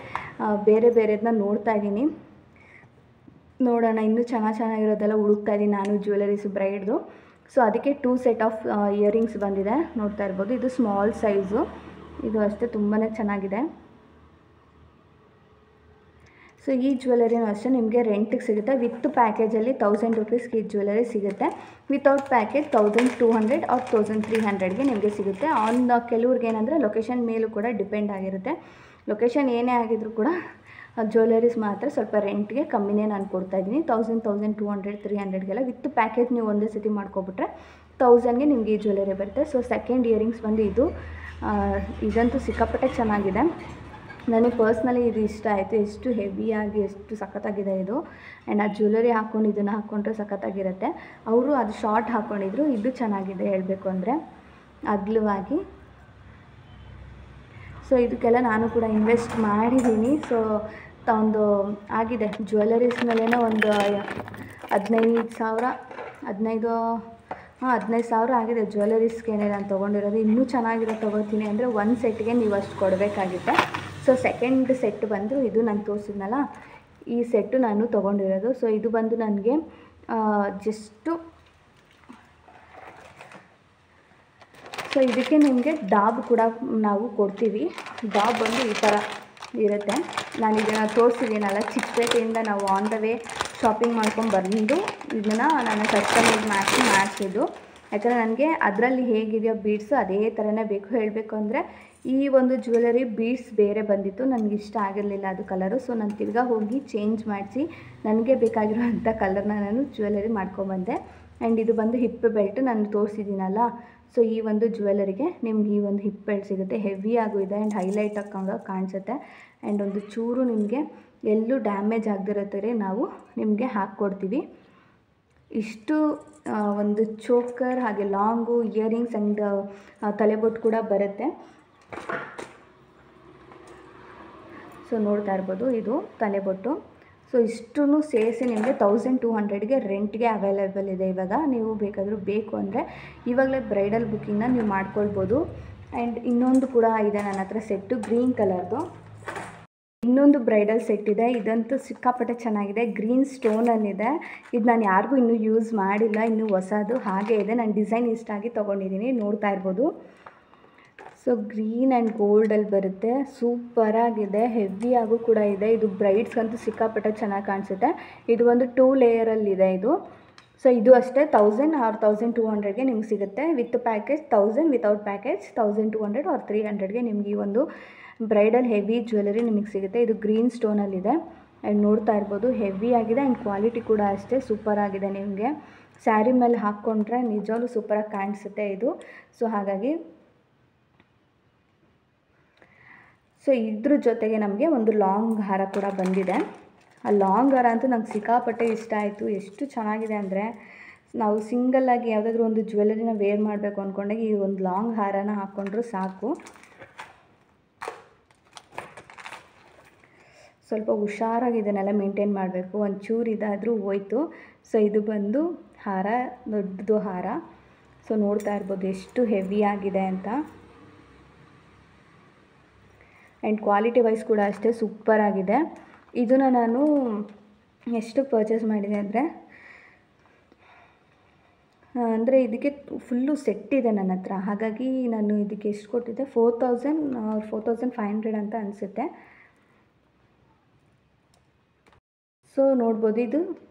ಬೇರೆ ಬೇರೆದನ್ನ ನೋಡ್ತಾ ಇದ್ದೀನಿ. ನೋಡೋಣ, ಇನ್ನೂ ಚೆನ್ನಾಗಿರೋದೆಲ್ಲ ಹುಡುಕ್ತಾ ಇದ್ದೀನಿ ನಾನು ಜ್ಯುವೆಲರೀಸು ಬ್ರೈಡ್ದು. ಸೊ ಅದಕ್ಕೆ 2 ಸೆಟ್ ಆಫ್ ಇಯರಿಂಗ್ಸ್ ಬಂದಿದೆ, ನೋಡ್ತಾ ಇರ್ಬೋದು. ಇದು ಸ್ಮಾಲ್ ಸೈಜು, ಇದು ಅಷ್ಟೇ ತುಂಬಾ ಚೆನ್ನಾಗಿದೆ. ಸೊ ಈ ಜ್ಯುವೆಲರಿನೂ ಅಷ್ಟೇ ನಿಮಗೆ ರೆಂಟಿಗೆ ಸಿಗುತ್ತೆ. ವಿತ್ ಪ್ಯಾಕೇಜಲ್ಲಿ 1,000 ರುಪೀಸ್ಗೆ ಈ ಜ್ಯುವೆಲರಿ ಸಿಗುತ್ತೆ. ವಿತೌಟ್ ಪ್ಯಾಕೇಜ್ 1,200 ಆರ್ 1,300ಗೆ ನಿಮಗೆ ಸಿಗುತ್ತೆ. ಕೆಲವ್ರಿಗೆ ಏನಂದರೆ ಲೊಕೇಶನ್ ಮೇಲೂ ಕೂಡ ಡಿಪೆಂಡ್ ಆಗಿರುತ್ತೆ. ಲೊಕೇಶನ್ ಏನೇ ಆಗಿದ್ರು ಕೂಡ ಜ್ಯುವೆಲರೀಸ್ ಮಾತ್ರ ಸ್ವಲ್ಪ ರೆಂಟ್ಗೆ ಕಮ್ಮಿನೇ ನಾನು ಕೊಡ್ತಾಯಿದ್ದೀನಿ. 1,000, 1,200, 300ಗೆಲ್ಲ ವಿತ್ ಪ್ಯಾಕೇಜ್ ನೀವು ಒಂದೇ ಸತಿ ಮಾಡ್ಕೊಬಿಟ್ರೆ 1,000ಗೆ ನಿಮಗೆ ಈ ಜ್ಯುವೆಲರಿ ಬರುತ್ತೆ. ಸೊ ಸೆಕೆಂಡ್ ಇಯರಿಂಗ್ಸ್ ಬಂದು ಇದಂತೂ ಸಿಕ್ಕಾಪಟ್ಟೆ ಚೆನ್ನಾಗಿದೆ. ನನಗೆ ಪರ್ಸ್ನಲಿ ಇದು ಇಷ್ಟ ಆಯಿತು. ಎಷ್ಟು ಹೆವಿಯಾಗಿ ಎಷ್ಟು ಸಖತ್ತಾಗಿದೆ ಇದು. ಆ್ಯಂಡ್ ಆ ಜ್ಯುವೆಲರಿ ಹಾಕ್ಕೊಂಡು ಇದನ್ನು ಹಾಕ್ಕೊಂಡ್ರೆ ಸಖತ್ತಾಗಿರುತ್ತೆ. ಅವರು ಅದು ಶಾರ್ಟ್ ಹಾಕ್ಕೊಂಡಿದ್ರು, ಇದು ಚೆನ್ನಾಗಿದೆ ಹೇಳಬೇಕು ಅಂದರೆ ಅಗ್ಲವಾಗಿ. ಸೊ ಇದಕ್ಕೆಲ್ಲ ನಾನು ಕೂಡ ಇನ್ವೆಸ್ಟ್ ಮಾಡಿದ್ದೀನಿ. ಸೊ ಒಂದು ಆಗಿದೆ ಜ್ಯುವೆಲರೀಸ್ ಮೇಲೇ ಒಂದು 15,000 ಆಗಿದೆ ಜ್ಯುವೆಲರೀಸ್ಗೆ ನಾನು ತೊಗೊಂಡಿರೋದು. ಇನ್ನೂ ಚೆನ್ನಾಗಿರೋ ತೊಗೋತೀನಿ ಅಂದರೆ ಒಂದು ಸೆಟ್ಗೆ ನೀವು ಅಷ್ಟು ಕೊಡಬೇಕಾಗುತ್ತೆ. ಸೊ ಸೆಕೆಂಡ್ ಸೆಟ್ ಬಂದು ಇದು ನಾನು ತೋರಿಸಿದ್ನಲ್ಲ, ಈ ಸೆಟ್ಟು ನಾನು ತೊಗೊಂಡಿರೋದು. ಸೊ ಇದು ಬಂದು ನನಗೆ ಸೊ ಇದಕ್ಕೆ ನಿಮಗೆ ಡಾಬ್ ಕೂಡ ನಾವು ಕೊಡ್ತೀವಿ. ಡಾಬ್ ಬಂದು ಈ ಥರ ಇರುತ್ತೆ. ನಾನು ಇದನ್ನು ತೋರಿಸಿದ್ದೀನಲ್ಲ, ಚಿಕ್ಕಪೇಟೆಯಿಂದ ನಾವು ಆನ್ ದ ವೇ ಶಾಪಿಂಗ್ ಮಾಡ್ಕೊಂಡು ಬಂದು ಇದನ್ನು ನಾನು ಕಸ್ಟಮೈಸ್ ಮಾಡಿಸಿದ್ದು. ಯಾಕಂದರೆ ನನಗೆ ಅದರಲ್ಲಿ ಹೇಗಿದೆಯೋ ಬೀಡ್ಸು ಅದೇ ಥರನೇ ಬೇಕು. ಹೇಳಬೇಕು ಅಂದರೆ ಈ ಒಂದು ಜ್ಯುವೆಲರಿ ಬೀಡ್ಸ್ ಬೇರೆ ಬಂದಿತ್ತು, ನನಗೆ ಇಷ್ಟ ಆಗಿರಲಿಲ್ಲ ಅದು ಕಲರು. ಸೊ ನಾನು ತಿರ್ಗಾ ಹೋಗಿ ಚೇಂಜ್ ಮಾಡಿಸಿ ನನಗೆ ಬೇಕಾಗಿರೋಂಥ ಕಲರ್ನ ನಾನು ಜ್ಯುವೆಲರಿ ಮಾಡ್ಕೊಂಬಂದೆ. ಆ್ಯಂಡ್ ಇದು ಬಂದು ಹಿಪ್ ಬೆಲ್ಟ್ ನಾನು ತೋರಿಸಿದ್ದೀನಲ್ಲ. ಸೊ ಈ ಒಂದು ಜ್ಯುವೆಲರಿಗೆ ನಿಮ್ಗೆ ಈ ಒಂದು ಹಿಪ್ ಬೆಲ್ಟ್ ಸಿಗುತ್ತೆ. ಹೆವಿ ಆಗೂ ಇದೆ ಆ್ಯಂಡ್ ಹೈಲೈಟ್ ಆಗಿ ಕಾಣಿಸುತ್ತೆ. ಆ್ಯಂಡ್ ಒಂದು ಚೂರು ನಿಮಗೆ ಎಲ್ಲೂ ಡ್ಯಾಮೇಜ್ ಆಗದಿರೋ ಥರ ನಾವು ನಿಮಗೆ ಹಾಕ್ಕೊಡ್ತೀವಿ. ಇಷ್ಟು ಒಂದು ಚೋಕರ್ ಹಾಗೆ ಲಾಂಗು ಇಯರಿಂಗ್ಸ್ ಆ್ಯಂಡ್ ತಲೆಬೊಟ್ಟು ಕೂಡ ಬರುತ್ತೆ. ಸೊ ನೋಡ್ತಾ ಇರ್ಬೋದು, ಇದು ತಲೆಬೊಟ್ಟು. ಸೊ ಇಷ್ಟೂ ಸೇರಿಸಿ ನಿಮಗೆ 1,200ಗೆ ರೆಂಟ್ಗೆ ಅವೈಲೇಬಲ್ ಇದೆ. ಇವಾಗ ನೀವು ಬೇಕು ಅಂದರೆ ಇವಾಗಲೇ ಬ್ರೈಡಲ್ ಬುಕ್ಕಿಂಗ್ನ ನೀವು ಮಾಡ್ಕೊಳ್ಬೋದು. ಆ್ಯಂಡ್ ಇನ್ನೊಂದು ಕೂಡ ಇದೆ ನನ್ನ ಹತ್ರ ಸೆಟ್ಟು, ಗ್ರೀನ್ ಕಲರ್ದು ಇನ್ನೊಂದು ಬ್ರೈಡಲ್ ಸೆಟ್ ಇದೆ. ಇದಂತೂ ಸಿಕ್ಕಾಪಟ್ಟೆ ಚೆನ್ನಾಗಿದೆ, ಗ್ರೀನ್ ಸ್ಟೋನಲ್ಲಿದೆ. ಇದು ನಾನು ಯಾರಿಗೂ ಇನ್ನೂ ಯೂಸ್ ಮಾಡಿಲ್ಲ, ಇನ್ನೂ ಹೊಸದು ಹಾಗೆ ಇದೆ. ನಾನು ಡಿಸೈನ್ ಇಷ್ಟ ಆಗಿ ತೊಗೊಂಡಿದ್ದೀನಿ, ನೋಡ್ತಾ ಇರ್ಬೋದು. ಸೊ ಗ್ರೀನ್ ಆ್ಯಂಡ್ ಗೋಲ್ಡಲ್ಲಿ ಬರುತ್ತೆ, ಸೂಪರಾಗಿದೆ, ಹೆವಿಯಾಗೂ ಕೂಡ ಇದೆ. ಇದು ಬ್ರೈಡ್ಸ್ಗಂತೂ ಸಿಕ್ಕಾಪಟ್ಟೆ ಚೆನ್ನಾಗಿ ಕಾಣಿಸುತ್ತೆ. ಇದು ಒಂದು 2 ಲೇಯರಲ್ಲಿದೆ ಇದು. ಸೊ ಇದು ಅಷ್ಟೇ 1,000 ಆರ್ 1,200ಗೆ ನಿಮ್ಗೆ ಸಿಗುತ್ತೆ. With package 1,000, without package 1,200 or 300ಗೆ ನಿಮ್ಗೆ ಈ ಒಂದು ಬ್ರೈಡಲ್ ಹೆವಿ ಜ್ಯುವೆಲರಿ ನಿಮಗೆ ಸಿಗುತ್ತೆ. ಇದು ಗ್ರೀನ್ ಸ್ಟೋನಲ್ಲಿದೆ ಆ್ಯಂಡ್ ನೋಡ್ತಾ ಇರ್ಬೋದು, ಹೆವಿ ಆಗಿದೆ ಆ್ಯಂಡ್ ಕ್ವಾಲಿಟಿ ಕೂಡ ಅಷ್ಟೇ ಸೂಪರಾಗಿದೆ. ನಿಮಗೆ ಸ್ಯಾರಿ ಮೇಲೆ ಹಾಕ್ಕೊಂಡ್ರೆ ನಿಜವಾಗ್ಲೂ ಸೂಪರಾಗಿ ಕಾಣಿಸುತ್ತೆ ಇದು. ಸೊ ಹಾಗಾಗಿ ಸೊ ಇದ್ರ ಜೊತೆಗೆ ನಮಗೆ ಒಂದು ಲಾಂಗ್ ಹಾರ ಕೂಡ ಬಂದಿದೆ. ಆ ಲಾಂಗ್ ಹಾರ ಅಂತೂ ನಂಗೆ ಸಿಕ್ಕಾಪಟ್ಟೆ ಇಷ್ಟ ಆಯಿತು. ಎಷ್ಟು ಚೆನ್ನಾಗಿದೆ ಅಂದರೆ, ನಾವು ಸಿಂಗಲ್ಲಾಗಿ ಯಾವುದಾದ್ರೂ ಒಂದು ಜ್ಯುವೆಲರಿನ ವೇರ್ ಮಾಡಬೇಕು ಅಂದ್ಕೊಂಡಾಗ ಈ ಒಂದು ಲಾಂಗ್ ಹಾರನ ಹಾಕ್ಕೊಂಡ್ರೂ ಸಾಕು. ಸ್ವಲ್ಪ ಹುಷಾರಾಗಿ ಇದನ್ನೆಲ್ಲ ಮೇಂಟೈನ್ ಮಾಡಬೇಕು, ಒಂಚೂರು ಇದಾದರೂ ಹೋಯ್ತು. ಸೊ ಇದು ಬಂದು ಹಾರ, ದೊಡ್ಡದು ಹಾರ. ಸೊ ನೋಡ್ತಾ ಇರ್ಬೋದು ಎಷ್ಟು ಹೆವಿ ಆಗಿದೆ ಅಂತ. ಆ್ಯಂಡ್ ಕ್ವಾಲಿಟಿ ವೈಸ್ ಕೂಡ ಅಷ್ಟೇ ಸೂಪರಾಗಿದೆ. ಇದನ್ನು ನಾನು ಎಷ್ಟು ಪರ್ಚೇಸ್ ಮಾಡಿದೆ ಅಂದರೆ ಇದಕ್ಕೆ ಫುಲ್ಲು ಸೆಟ್ ಇದೆ ನನ್ನ ಹತ್ರ. ಹಾಗಾಗಿ ನಾನು ಇದಕ್ಕೆ ಎಷ್ಟು ಕೊಟ್ಟಿದ್ದೆ, 4,000 4,500 ಅಂತ ಅನಿಸುತ್ತೆ. ಸೊ ನೋಡ್ಬೋದು, ಇದು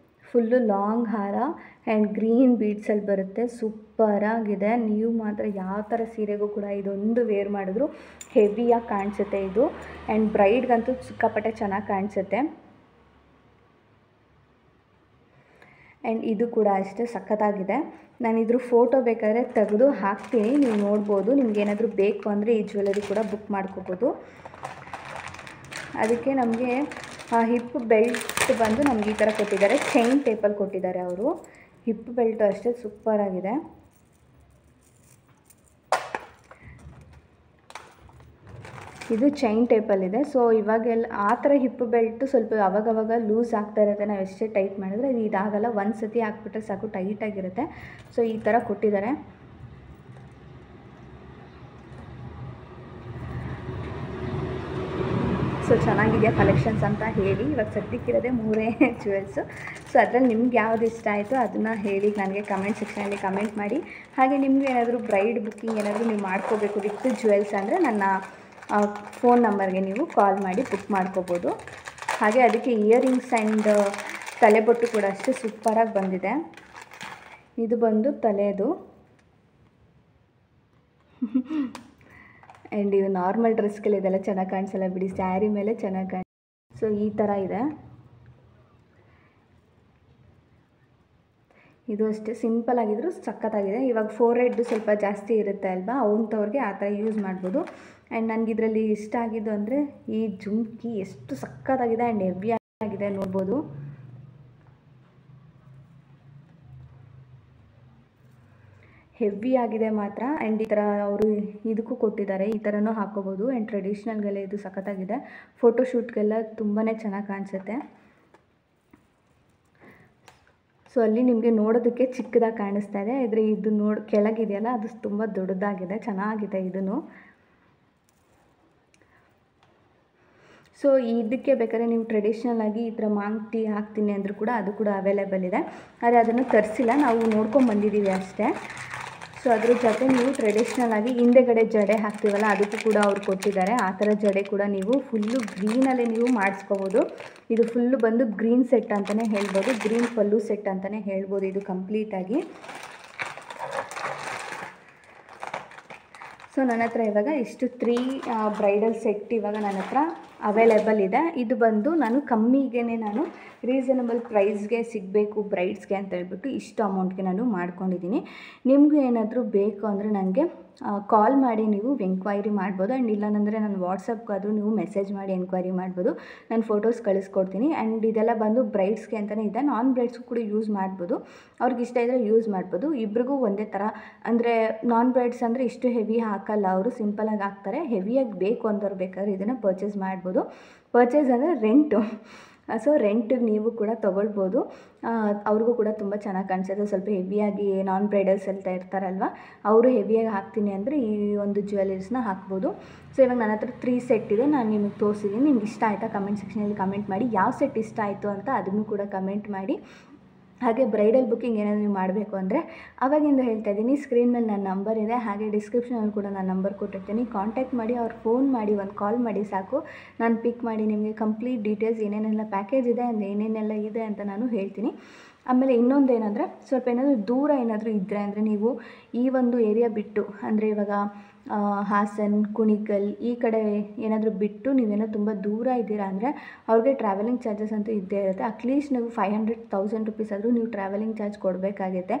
ಫುಲ್ಲು ಲಾಂಗ್ ಹಾರ ಆ್ಯಂಡ್ ಗ್ರೀನ್ ಬೀಡ್ಸಲ್ಲಿ ಬರುತ್ತೆ, ಸೂಪರಾಗಿದೆ. ನೀವು ಮಾತ್ರ ಯಾವ ಥರ ಸೀರೆಗೂ ಕೂಡ ಇದೊಂದು ವೇರ್ ಮಾಡಿದ್ರು ಹೆವಿಯಾಗಿ ಕಾಣಿಸುತ್ತೆ ಇದು. ಆ್ಯಂಡ್ ಬ್ರೈಡ್ಗಂತೂ ಸಿಕ್ಕಾಪಟ್ಟೆ ಚೆನ್ನಾಗಿ ಕಾಣಿಸುತ್ತೆ. ಆ್ಯಂಡ್ ಇದು ಕೂಡ ಅಷ್ಟೇ ಸಖತ್ತಾಗಿದೆ. ನಾನು ಇದ್ರ ಫೋಟೋ ಬೇಕಾದರೆ ತೆಗೆದು ಹಾಕ್ತೀನಿ, ನೀವು ನೋಡ್ಬೋದು. ನಿಮ್ಗೇನಾದರೂ ಬೇಕು ಅಂದರೆ ಈ ಜ್ಯುವೆಲರಿ ಕೂಡ ಬುಕ್ ಮಾಡ್ಕೋಬೋದು. ಅದಕ್ಕೆ ನಮಗೆ ಹಿಪ್ ಬೆಲ್ಟ್ ಬಂದು ನಮ್ಗೆ ಈ ಥರ ಕೊಟ್ಟಿದ್ದಾರೆ, ಚೈನ್ ಟೇಪಲ್ಲಿ ಕೊಟ್ಟಿದ್ದಾರೆ ಅವರು. ಹಿಪ್ ಬೆಲ್ಟು ಅಷ್ಟೇ ಸೂಪರಾಗಿದೆ. ಇದು ಚೈನ್ ಟೈಪಲ್ಲಿದೆ. ಸೊ ಇವಾಗೆಲ್ಲ ಆ ಥರ ಹಿಪ್ ಬೆಲ್ಟು ಸ್ವಲ್ಪ ಅವಾಗವಾಗ ಲೂಸ್ ಆಗ್ತಾ ಇರುತ್ತೆ, ನಾವು ಎಷ್ಟೇ ಟೈಟ್ ಮಾಡಿದ್ರೆ. ಇದಾಗಲ್ಲ, ಒಂದು ಸತಿ ಹಾಕ್ಬಿಟ್ರೆ ಸಾಕು ಟೈಟಾಗಿರುತ್ತೆ. ಸೊ ಈ ಥರ ಕೊಟ್ಟಿದ್ದಾರೆ. ಸೊ ಚೆನ್ನಾಗಿದೆಯಾ ಕಲೆಕ್ಷನ್ಸ್ ಅಂತ ಹೇಳಿ. ಇವಾಗ ಸದ್ಯಕ್ಕಿರೋದೆ 3 ಜ್ಯುವೆಲ್ಸು. ಸೊ ಅದರಲ್ಲಿ ನಿಮ್ಗೆ ಯಾವುದು ಇಷ್ಟ ಆಯಿತು ಅದನ್ನು ಹೇಳಿ ನನಗೆ ಕಮೆಂಟ್ ಸೆಕ್ಷನಲ್ಲಿ ಕಮೆಂಟ್ ಮಾಡಿ. ಹಾಗೆ ನಿಮ್ಗೆ ಏನಾದರೂ ಬ್ರೈಡ್ ಬುಕ್ಕಿಂಗ್ ಏನಾದರೂ ನೀವು ಮಾಡ್ಕೋಬೇಕು ವಿತ್ ಜ್ಯುವೆಲ್ಸ್ ಅಂದರೆ ನನ್ನ ಫೋನ್ ನಂಬರ್ಗೆ ನೀವು ಕಾಲ್ ಮಾಡಿ ಬುಕ್ ಮಾಡ್ಕೋಬೋದು. ಹಾಗೆ ಅದಕ್ಕೆ ಇಯರಿಂಗ್ಸ್ ಆ್ಯಂಡ್ ತಲೆಬೊಟ್ಟು ಕೂಡ ಅಷ್ಟೇ ಸೂಪರಾಗಿ ಬಂದಿದೆ. ಇದು ಬಂದು ತಲೆದು ಆ್ಯಂಡ್ ಇವು ನಾರ್ಮಲ್ ಡ್ರೆಸ್ಗಳು ಇದೆಲ್ಲ ಚೆನ್ನಾಗಿ ಕಾಣಿಸಲ್ಲ ಬಿಡಿ, ಸ್ಯಾರಿ ಮೇಲೆ ಚೆನ್ನಾಗಿ ಕಾಣಿಸ್. ಸೊ ಈ ಥರ ಇದೆ. ಇದು ಅಷ್ಟೇ ಸಿಂಪಲ್ ಆಗಿದ್ರು ಸಖತ್ತಾಗಿದೆ. ಇವಾಗ ಫೋರ್ ಹೆಡ್ ಸ್ವಲ್ಪ ಜಾಸ್ತಿ ಇರುತ್ತೆ ಅಲ್ವಾ, ಅಂಥವ್ರಿಗೆ ಆ ಥರ ಯೂಸ್ ಮಾಡ್ಬೋದು. ಆ್ಯಂಡ್ ನನಗೆ ಇದರಲ್ಲಿ ಇಷ್ಟ ಆಗಿದ್ದು ಅಂದರೆ ಈ ಜುಮ್ಕಿ ಎಷ್ಟು ಸಖತ್ತಾಗಿದೆ ಆ್ಯಂಡ್ ಹೆವಿ ಆಗಿದೆ ನೋಡ್ಬೋದು. ಹೆವಿ ಆಗಿದೆ ಮಾತ್ರ. ಆ್ಯಂಡ್ ಈ ಥರ ಅವರು ಇದಕ್ಕೂ ಕೊಟ್ಟಿದ್ದಾರೆ, ಈ ಥರನೂ ಹಾಕೋಬೋದು. ಆ್ಯಂಡ್ ಟ್ರೆಡಿಷ್ನಲ್ಗೆಲ್ಲ ಇದು ಸಖತ್ತಾಗಿದೆ, ಫೋಟೋಶೂಟ್ಗೆಲ್ಲ ತುಂಬಾ ಚೆನ್ನಾಗಿ ಕಾಣಿಸುತ್ತೆ. ಸೊ ಅಲ್ಲಿ ನಿಮಗೆ ನೋಡೋದಕ್ಕೆ ಚಿಕ್ಕದಾಗಿ ಕಾಣಿಸ್ತಾ ಇದೆ, ಆದರೆ ಇದು ಕೆಳಗಿದೆಯಲ್ಲ ಅದು ತುಂಬ ದೊಡ್ಡದಾಗಿದೆ, ಚೆನ್ನಾಗಿದೆ ಇದೂ. ಸೊ ಇದಕ್ಕೆ ಬೇಕಾದ್ರೆ ನೀವು ಟ್ರೆಡಿಷ್ನಲ್ ಆಗಿ ಈ ಥರ ಮಾಂಗ್ಟಿ ಹಾಕ್ತೀನಿ ಅಂದರೂ ಕೂಡ ಅದು ಕೂಡ ಅವೈಲೇಬಲ್ ಇದೆ. ಆದರೆ ಅದನ್ನು ತರಿಸಿಲ್ಲ, ನಾವು ನೋಡ್ಕೊಂಡು ಬಂದಿದ್ದೀವಿ ಅಷ್ಟೇ. ಸೊ ಅದ್ರ ಜೊತೆ ನೀವು ಟ್ರೆಡಿಷ್ನಲ್ ಆಗಿ ಹಿಂದೆಗಡೆ ಜಡೆ ಹಾಕ್ತೀವಲ್ಲ ಅದಕ್ಕೂ ಕೂಡ ಅವ್ರು ಕೊಟ್ಟಿದ್ದಾರೆ. ಆ ಥರ ಜಡೆ ಕೂಡ ನೀವು ಫುಲ್ಲು ಗ್ರೀನಲ್ಲೇ ನೀವು ಮಾಡಿಸ್ಕೋಬೋದು. ಇದು ಫುಲ್ಲು ಬಂದು ಗ್ರೀನ್ ಸೆಟ್ ಅಂತಲೇ ಹೇಳ್ಬೋದು, ಗ್ರೀನ್ ಪಲ್ಲು ಸೆಟ್ ಅಂತಲೇ ಹೇಳ್ಬೋದು ಇದು ಕಂಪ್ಲೀಟಾಗಿ. ಸೊ ನನ್ನ ಹತ್ರ ಇವಾಗ ಇಷ್ಟು 3 ಬ್ರೈಡಲ್ ಸೆಟ್ ಇವಾಗ ನನ್ನ ಹತ್ರ ಅವೈಲೇಬಲ್ ಇದೆ. ಇದು ಬಂದು ನಾನು ಕಮ್ಮಿಗೆ ನಾನು ರೀಸನಬಲ್ ಪ್ರೈಸ್ಗೆ ಸಿಗಬೇಕು ಬ್ರೈಡ್ಸ್ಗೆ ಅಂತ ಹೇಳ್ಬಿಟ್ಟು ಇಷ್ಟು ಅಮೌಂಟ್ಗೆ ನಾನು ಮಾಡ್ಕೊಂಡಿದ್ದೀನಿ. ನಿಮಗೂ ಏನಾದರೂ ಬೇಕು ಅಂದರೆ ನನಗೆ ಕಾಲ್ ಮಾಡಿ ನೀವು ಎಂಕ್ವೈರಿ ಮಾಡ್ಬೋದು. ಆ್ಯಂಡ್ ಇಲ್ಲಾಂದರೆ ನಾನು ವಾಟ್ಸಪ್ಗಾದರೂ ನೀವು ಮೆಸೇಜ್ ಮಾಡಿ ಎಂಕ್ವೈರಿ ಮಾಡ್ಬೋದು, ನಾನು ಫೋಟೋಸ್ ಕಳಿಸ್ಕೊಡ್ತೀನಿ. ಆ್ಯಂಡ್ ಇದೆಲ್ಲ ಬಂದು ಬ್ರೈಡ್ಸ್ಗೆ ಅಂತಲೇ ಇದೆ, ನಾನ್ ಬ್ರೈಡ್ಸ್ಗೂ ಕೂಡ ಯೂಸ್ ಮಾಡ್ಬೋದು, ಅವ್ರಿಗೆ ಇಷ್ಟ ಇದ್ದರೆ ಯೂಸ್ ಮಾಡ್ಬೋದು. ಇಬ್ರಿಗೂ ಒಂದೇ ಥರ. ಅಂದರೆ ನಾನ್ ಬ್ರೈಡ್ಸ್ ಅಂದರೆ ಇಷ್ಟು ಹೆವಿ ಹಾಕಲ್ಲ, ಅವರು ಸಿಂಪಲಾಗಿ ಹಾಕ್ತಾರೆ. ಹೆವಿಯಾಗಿ ಬೇಕು ಅಂದವ್ರು ಬೇಕಾದ್ರೆ ಇದನ್ನು ಪರ್ಚೇಸ್ ಮಾಡ್ಬೋದು. ಪರ್ಚೇಸ್ ಅಂದರೆ ರೆಂಟು. ಸೊ ರೆಂಟಿಗೆ ನೀವು ಕೂಡ ತೊಗೊಳ್ಬೋದು, ಅವ್ರಿಗೂ ಕೂಡ ತುಂಬ ಚೆನ್ನಾಗಿ ಕಾಣಿಸುತ್ತೆ. ಸ್ವಲ್ಪ ಹೆವಿಯಾಗಿ ನಾನ್ ಬ್ರೈಡಲ್ಸ್ ಅಂತ ಇರ್ತಾರಲ್ವ, ಅವರು ಹೆವಿಯಾಗಿ ಹಾಕ್ತೀನಿ ಅಂದರೆ ಈ ಒಂದು ಜ್ಯುವೆಲರೀಸ್ನ ಹಾಕ್ಬೋದು. ಸೊ ಇವಾಗ ನನ್ನ ಹತ್ರ 3 ಸೆಟ್ ಇದೆ, ನಾನು ನಿಮಗೆ ತೋರಿಸಿದ್ದೀನಿ. ನಿಮ್ಗೆ ಇಷ್ಟ ಆಯಿತಾ ಕಮೆಂಟ್ ಸೆಕ್ಷನಲ್ಲಿ ಕಮೆಂಟ್ ಮಾಡಿ, ಯಾವ ಸೆಟ್ ಇಷ್ಟ ಆಯಿತು ಅಂತ ಅದನ್ನು ಕೂಡ ಕಮೆಂಟ್ ಮಾಡಿ. ಹಾಗೆ ಬ್ರೈಡಲ್ ಬುಕ್ಕಿಂಗ್ ಏನಾದರೂ ನೀವು ಮಾಡಬೇಕು ಅಂದರೆ ಅವಾಗಿಂದ ಹೇಳ್ತಾ ಇದ್ದೀನಿ, ಸ್ಕ್ರೀನ್ ಮೇಲೆ ನನ್ನ ನಂಬರ್ ಇದೆ, ಹಾಗೆ ಡಿಸ್ಕ್ರಿಪ್ಷನಲ್ಲಿ ಕೂಡ ನಾನು ನಂಬರ್ ಕೊಟ್ಟಿರ್ತೀನಿ. ಕಾಂಟ್ಯಾಕ್ಟ್ ಮಾಡಿ, ಅವ್ರು ಫೋನ್ ಮಾಡಿ, ಒಂದು ಕಾಲ್ ಮಾಡಿ ಸಾಕು, ನಾನು ಪಿಕ್ ಮಾಡಿ ನಿಮಗೆ ಕಂಪ್ಲೀಟ್ ಡೀಟೇಲ್ಸ್ ಏನೇನೆಲ್ಲ ಪ್ಯಾಕೇಜ್ ಇದೆ ಅಂದರೆ ಏನೇನೆಲ್ಲ ಇದೆ ಅಂತ ನಾನು ಹೇಳ್ತೀನಿ. ಆಮೇಲೆ ಇನ್ನೊಂದು ಏನಂದರೆ ಸ್ವಲ್ಪ ಏನಾದರೂ ದೂರ ಏನಾದರೂ ಇದ್ದರೆ ಅಂದರೆ ನೀವು ಈ ಒಂದು ಏರಿಯಾ ಬಿಟ್ಟು ಅಂದರೆ ಇವಾಗ ಹಾಸನ್, ಕುಣಿಗಲ್ ಈ ಕಡೆ ಏನಾದರೂ ಬಿಟ್ಟು ನೀವೇನೋ ತುಂಬ ದೂರ ಇದ್ದೀರಾ ಅಂದರೆ ಅವ್ರಿಗೆ ಟ್ರಾವೆಲಿಂಗ್ ಚಾರ್ಜಸ್ ಅಂತೂ ಇದ್ದೇ ಇರುತ್ತೆ. ಅಟ್ಲೀಸ್ಟ್ ನೀವು 500,000 ರುಪೀಸ್ ಆದರೂ ನೀವು ಟ್ರಾವೆಲಿಂಗ್ ಚಾರ್ಜ್ ಕೊಡಬೇಕಾಗುತ್ತೆ.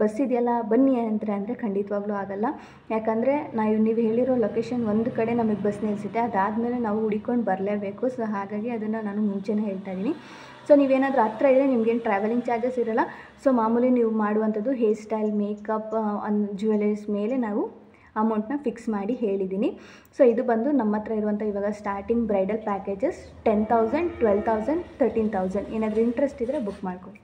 ಬಸ್ ಇದೆಯಲ್ಲ ಬನ್ನಿ ಅಂದರೆ ಖಂಡಿತವಾಗ್ಲೂ ಆಗೋಲ್ಲ. ಯಾಕಂದರೆ ನೀವು ಹೇಳಿರೋ ಲೊಕೇಶನ್ ಒಂದು ಕಡೆ ನಮಗೆ ಬಸ್ ನಿಲ್ಲಿಸುತ್ತೆ, ಅದಾದಮೇಲೆ ನಾವು ಹುಡ್ಕೊಂಡು ಬರಲೇಬೇಕು. ಸೊ ಹಾಗಾಗಿ ಅದನ್ನು ನಾನು ಮುಂಚೆನೇ ಹೇಳ್ತಾ ಇದ್ದೀನಿ. ಸೊ ನೀವೇನಾದರೂ ಹತ್ರ ಇದ್ದರೆ ನಿಮಗೇನು ಟ್ರಾವೆಲಿಂಗ್ ಚಾರ್ಜಸ್ ಇರೋಲ್ಲ. ಸೊ ಮಾಮೂಲಿ ನೀವು ಮಾಡುವಂಥದ್ದು ಹೇರ್ ಸ್ಟೈಲ್, ಮೇಕಪ್, ಜ್ಯುವೆಲರೀಸ್ ಮೇಲೆ ನಾವು ಅಮೌಂಟ್ನ ಫಿಕ್ಸ್ ಮಾಡಿ ಹೇಳಿದ್ದೀನಿ. ಸೊ ಇದು ಬಂದು ನಮ್ಮ ಹತ್ರ ಇರುವಂಥ ಇವಾಗ ಸ್ಟಾರ್ಟಿಂಗ್ ಬ್ರೈಡಲ್ ಪ್ಯಾಕೇಜಸ್ 10,000, 12,000, 13,000. ಏನಾದರೂ ಇಂಟ್ರೆಸ್ಟ್ ಇದ್ದರೆ ಬುಕ್ ಮಾಡ್ಕೊಳ್ಳಿ.